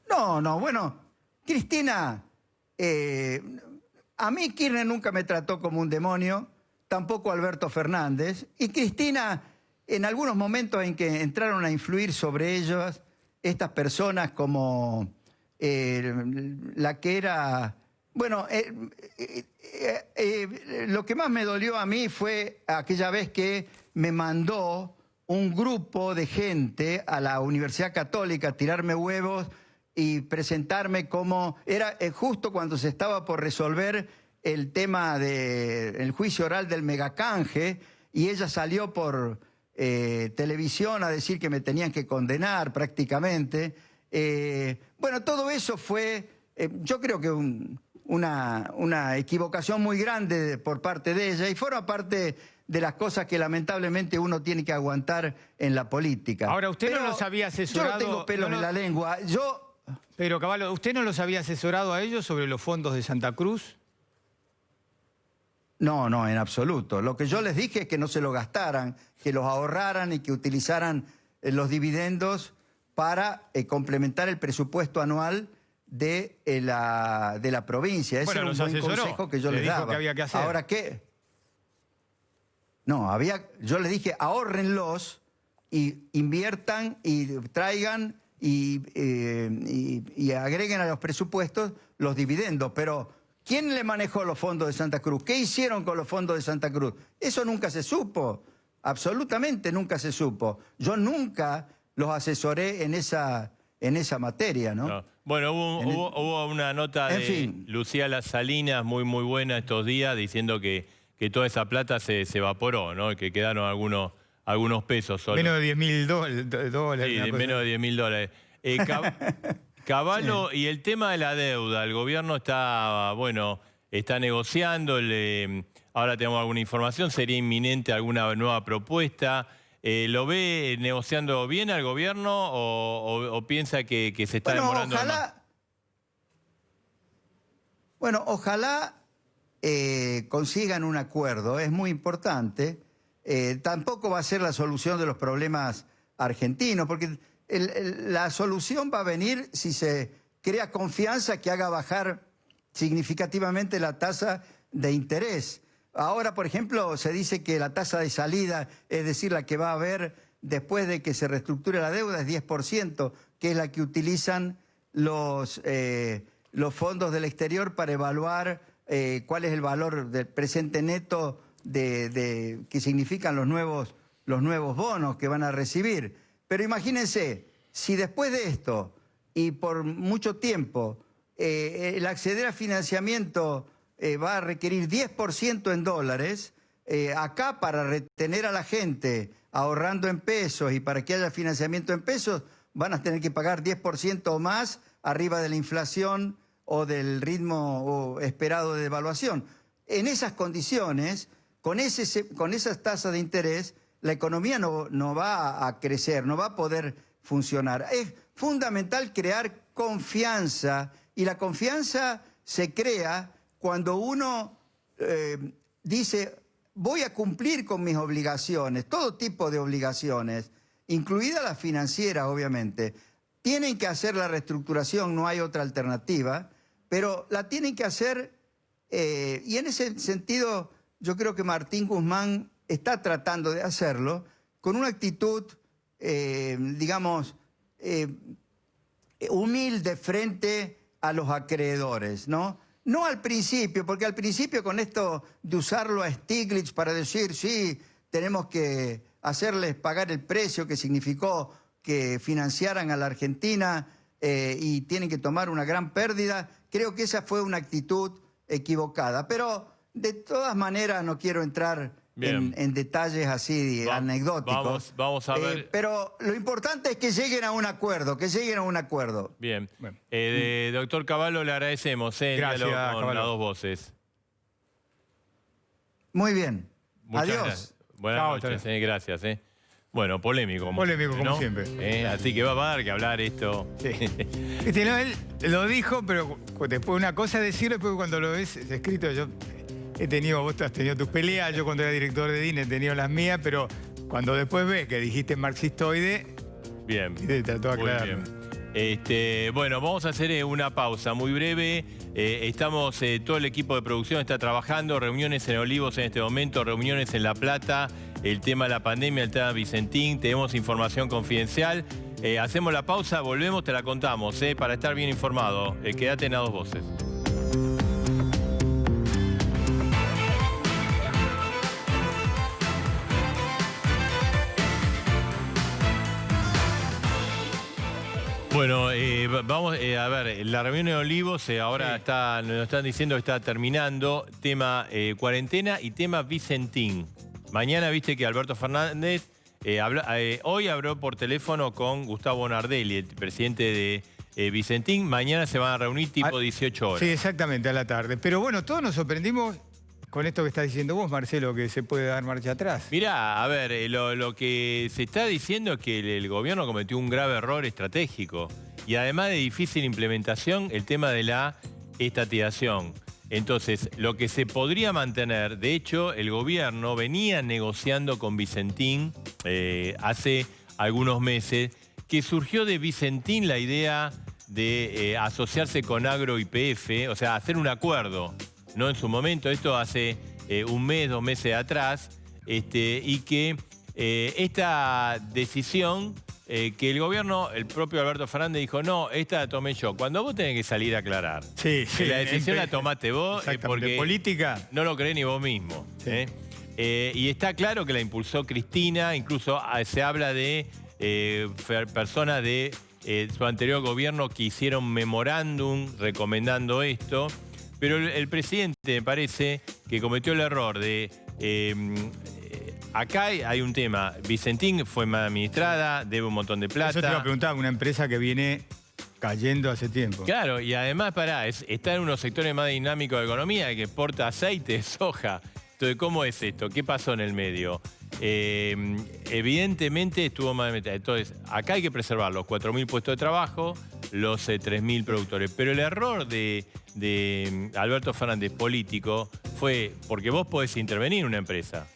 No, bueno, Cristina, a mí Kirchner nunca me trató como un demonio, tampoco Alberto Fernández, y Cristina, en algunos momentos en que entraron a influir sobre ellos, estas personas como la que era... Bueno, lo que más me dolió a mí fue aquella vez que me mandó un grupo de gente a la Universidad Católica a tirarme huevos y presentarme como... Era justo cuando se estaba por resolver el tema del juicio oral del megacanje y ella salió por televisión a decir que me tenían que condenar prácticamente. Bueno, todo eso fue, yo creo que una equivocación muy grande por parte de ella y forma parte de las cosas que lamentablemente uno tiene que aguantar en la política. Ahora, usted no los había asesorado... Yo no tengo pelos en la lengua. Pero, Cavallo, ¿usted no los había asesorado a ellos sobre los fondos de Santa Cruz? No, en absoluto. Lo que yo les dije es que no se lo gastaran, que los ahorraran y que utilizaran los dividendos para complementar el presupuesto anual de la provincia. Ese era un buen consejo que yo les daba. Que había que hacer. Ahora, ¿qué? No, yo les dije, ahórrenlos y inviertan y traigan y agreguen a los presupuestos los dividendos. Pero, ¿quién le manejó los fondos de Santa Cruz? ¿Qué hicieron con los fondos de Santa Cruz? Eso nunca se supo. Absolutamente nunca se supo. Yo nunca los asesoré en esa materia, ¿no? Bueno, hubo una nota de Lucía Salinas muy buena estos días diciendo que toda esa plata se evaporó, ¿no? Que quedaron algunos pesos solo. Menos de $10.000. Sí, menos de $10.000. Cavallo, sí. Y el tema de la deuda, el gobierno está negociando, ahora tenemos alguna información, sería inminente alguna nueva propuesta. ¿Lo ve negociando bien al gobierno o piensa que se está demorando? Ojalá consigan un acuerdo, es muy importante. Tampoco va a ser la solución de los problemas argentinos, porque la solución va a venir si se crea confianza que haga bajar significativamente la tasa de interés. Ahora, por ejemplo, se dice que la tasa de salida, es decir, la que va a haber después de que se reestructure la deuda, es 10%, que es la que utilizan los fondos del exterior para evaluar cuál es el valor del presente neto que significan los nuevos bonos que van a recibir. Pero imagínense, si después de esto y por mucho tiempo el acceder a financiamiento va a requerir 10% en dólares, acá para retener a la gente ahorrando en pesos y para que haya financiamiento en pesos, van a tener que pagar 10% o más arriba de la inflación o del ritmo esperado de devaluación. En esas condiciones, con esas tasas de interés, la economía no va a crecer, no va a poder funcionar. Es fundamental crear confianza y la confianza se crea cuando uno dice, voy a cumplir con mis obligaciones, todo tipo de obligaciones, incluidas las financieras, obviamente. Tienen que hacer la reestructuración, no hay otra alternativa, pero la tienen que hacer, y en ese sentido yo creo que Martín Guzmán está tratando de hacerlo con una actitud, humilde frente a los acreedores, ¿no? No al principio, porque al principio con esto de usarlo a Stiglitz para decir, sí, tenemos que hacerles pagar el precio que significó que financiaran a la Argentina y tienen que tomar una gran pérdida, creo que esa fue una actitud equivocada. Pero de todas maneras no quiero entrar en detalles así anecdóticos. Vamos a ver. Pero lo importante es que lleguen a un acuerdo, Bien. Bueno. Doctor Cavallo, le agradecemos el diálogo con las dos voces. Muy bien. Muchas Adiós. Gracias. Buenas noches, gracias. Bueno, polémico como siempre. Así que va a dar que hablar esto. Sí. Él lo dijo, pero después una cosa es decirlo, después cuando lo ves escrito, vos has tenido tus peleas, yo cuando era director de DIN he tenido las mías, pero cuando después ves que dijiste marxistoide, bien, te trató de aclarar. Bueno, vamos a hacer una pausa muy breve. Estamos, todo el equipo de producción está trabajando, reuniones en Olivos en este momento, reuniones en La Plata, el tema de la pandemia, el tema de Vicentín, tenemos información confidencial. Hacemos la pausa, volvemos, te la contamos, para estar bien informado. Quédate en A Dos Voces. Bueno, vamos a ver, la reunión de Olivos ahora nos están diciendo que está terminando, tema cuarentena y tema Vicentín. Mañana viste que Alberto Fernández hoy habló por teléfono con Gustavo Nardelli, el presidente de Vicentín. Mañana se van a reunir tipo 18 horas. Sí, exactamente, a la tarde. Pero bueno, todos nos sorprendimos con esto que estás diciendo vos, Marcelo, que se puede dar marcha atrás. Mirá, a ver, lo que se está diciendo es que el gobierno cometió un grave error estratégico y además de difícil implementación, el tema de la estatización. Entonces, lo que se podría mantener, de hecho, el gobierno venía negociando con Vicentín hace algunos meses, que surgió de Vicentín la idea de asociarse con Agro YPF, o sea, hacer un acuerdo. No en su momento, esto hace un mes, 2 meses atrás, y que esta decisión, que el gobierno, el propio Alberto Fernández dijo, no, esta la tomé yo. Cuando vos tenés que salir a aclarar. Sí, la decisión la tomaste vos, porque política no lo creés ni vos mismo. Sí. Y está claro que la impulsó Cristina, incluso se habla de personas de su anterior gobierno que hicieron memorándum recomendando esto. Pero el presidente me parece que cometió el error de... acá hay un tema. Vicentín fue mal administrada, debe un montón de plata. Eso te iba a preguntar, una empresa que viene cayendo hace tiempo. Claro, y además, está en unos sectores más dinámicos de economía, que exporta aceite, soja. Entonces, ¿cómo es esto? ¿Qué pasó en el medio? Evidentemente estuvo mal administrada. Entonces, acá hay que preservar los 4.000 puestos de trabajo, los 3.000 productores. Pero el error de Alberto Fernández político fue porque vos podés intervenir en una empresa.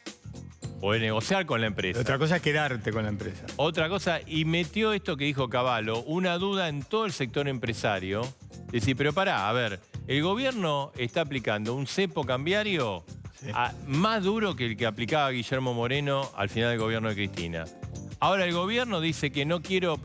Podés negociar con la empresa. Otra cosa es quedarte con la empresa. Otra cosa, y metió esto que dijo Cavallo, una duda en todo el sector empresario. Decir, pero pará, a ver, el gobierno está aplicando un cepo cambiario más duro que el que aplicaba Guillermo Moreno al final del gobierno de Cristina. Ahora el gobierno dice que no quiero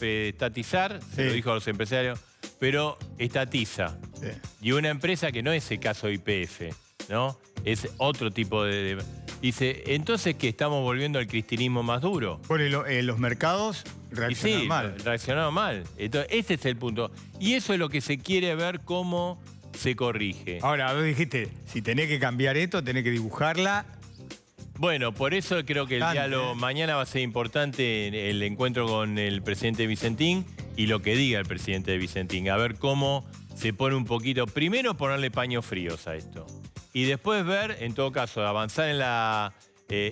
estatizar, se lo dijo a los empresarios, pero estatiza. Sí. Y una empresa que no es el caso YPF, ¿no? Es otro tipo de... Dice, entonces, ¿qué? ¿Estamos volviendo al cristinismo más duro? Bueno, los mercados reaccionaron mal. Reaccionaron mal. Entonces, ese es el punto. Y eso es lo que se quiere ver cómo se corrige. Ahora, vos dijiste, si tenés que cambiar esto, tenés que dibujarla. Bueno, por eso creo que el diálogo mañana va a ser importante, el encuentro con el presidente Vicentín y lo que diga el presidente de Vicentín. A ver cómo se pone un poquito... Primero, ponerle paños fríos a esto. Y después ver, en todo caso, avanzar en la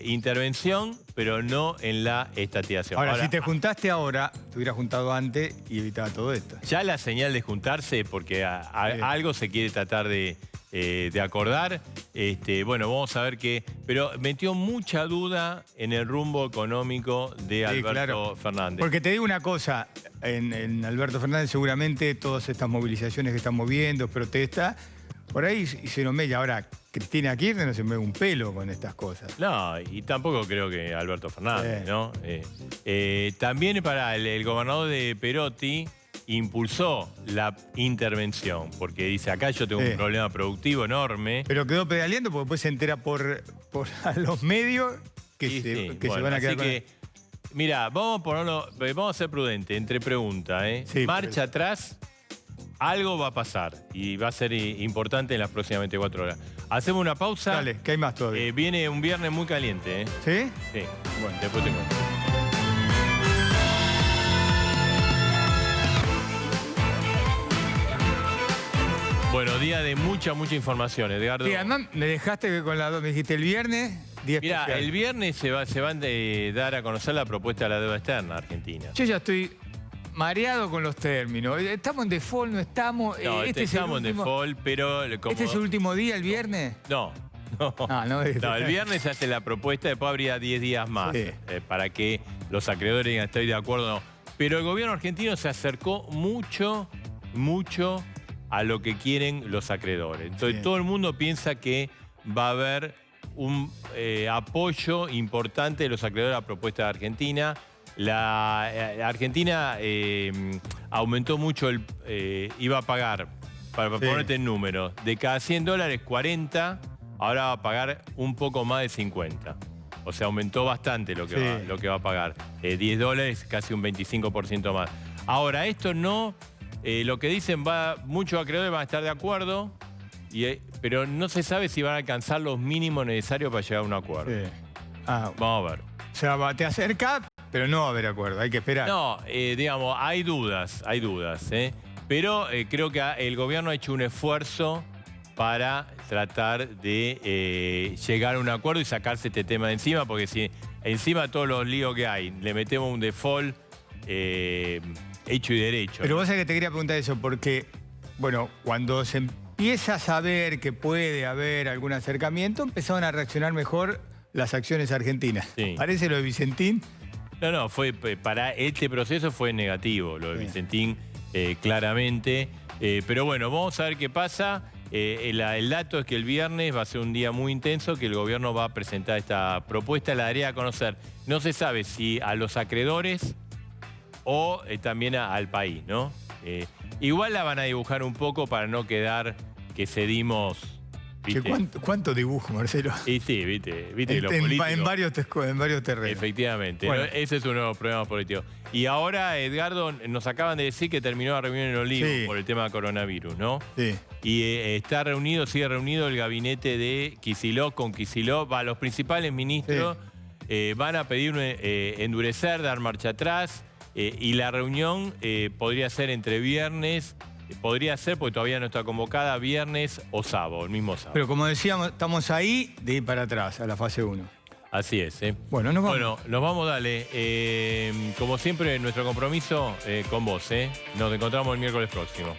intervención, pero no en la estatización. Ahora, si te juntaste ahora, te hubieras juntado antes y evitaba todo esto. Ya la señal de juntarse, porque algo se quiere tratar de acordar. Bueno, vamos a ver qué... Pero metió mucha duda en el rumbo económico de Alberto Fernández. Porque te digo una cosa, en Alberto Fernández seguramente todas estas movilizaciones que están moviendo, protestas, por ahí hicieron mella. Ahora, Cristina Kirchner no se mueve un pelo con estas cosas. No, y tampoco creo que Alberto Fernández, ¿no? También para el gobernador de Perotti impulsó la intervención, porque dice, acá yo tengo un problema productivo enorme. Pero quedó pedaleando porque después se entera por a los medios que se van a quedar con... Mira, vamos a ser prudentes entre preguntas, ¿eh? Sí, marcha atrás... algo va a pasar y va a ser importante en las próximas 24 horas. Hacemos una pausa. Dale, que hay más todavía. Viene un viernes muy caliente, ¿eh? ¿Sí? Sí. Bueno, después te cuento. Bueno, día de mucha información, Edgardo. Sí, además me dejaste con la dos, me dijiste el viernes, día Mira, especial. el viernes se van a dar a conocer la propuesta de la deuda externa argentina. Yo ya estoy mareado con los términos. ¿Estamos en default? ¿No estamos? No, estamos en último... default, pero... Como... ¿Este es el último día, el viernes? No. No, el viernes se hace la propuesta, después habría 10 días más sí. Para que los acreedores digan estoy de acuerdo o no. Pero el gobierno argentino se acercó mucho a lo que quieren los acreedores. Entonces todo el mundo piensa que va a haber un apoyo importante de los acreedores a la propuesta de Argentina. La Argentina aumentó mucho, iba a pagar, para ponerte en números, de cada $100, 40, ahora va a pagar un poco más de 50. O sea, aumentó bastante lo que va a pagar. $10, casi un 25% más. Ahora, esto no... lo que dicen, muchos acreedores van a estar de acuerdo, pero no se sabe si van a alcanzar los mínimos necesarios para llegar a un acuerdo. Sí. Vamos a ver. O sea, te acerca, pero no va a haber acuerdo, hay que esperar. No, digamos, hay dudas, pero creo que el gobierno ha hecho un esfuerzo para tratar de llegar a un acuerdo y sacarse este tema de encima, porque si encima todos los líos que hay, le metemos un default... hecho y derecho. Pero vos sabés que te quería preguntar eso, porque, bueno, cuando se empieza a saber que puede haber algún acercamiento, empezaron a reaccionar mejor las acciones argentinas. Sí. ¿Parece lo de Vicentín? No, para este proceso fue negativo, lo de Vicentín, claramente. Pero bueno, vamos a ver qué pasa. El dato es que el viernes va a ser un día muy intenso, que el gobierno va a presentar esta propuesta, la daría a conocer. No se sabe si a los acreedores o también al país, ¿no? Igual la van a dibujar un poco para no quedar que cedimos, ¿viste? ¿Cuánto dibujo, Marcelo? Y sí, ¿viste? Los políticos. En varios terrenos. Efectivamente. Bueno. Ese es uno de los problemas políticos. Y ahora, Edgardo, nos acaban de decir que terminó la reunión en Olivos por el tema del coronavirus, ¿no? Sí. Y sigue reunido el gabinete de Kicillof con Kicillof. Los principales ministros van a pedir endurecer, dar marcha atrás. Y la reunión podría ser entre viernes, podría ser, porque todavía no está convocada, viernes o sábado, el mismo sábado. Pero como decíamos, estamos ahí de ir para atrás, a la fase 1. Así es. Bueno, nos vamos. Bueno, nos vamos, dale. Como siempre, nuestro compromiso con vos. Nos encontramos el miércoles próximo.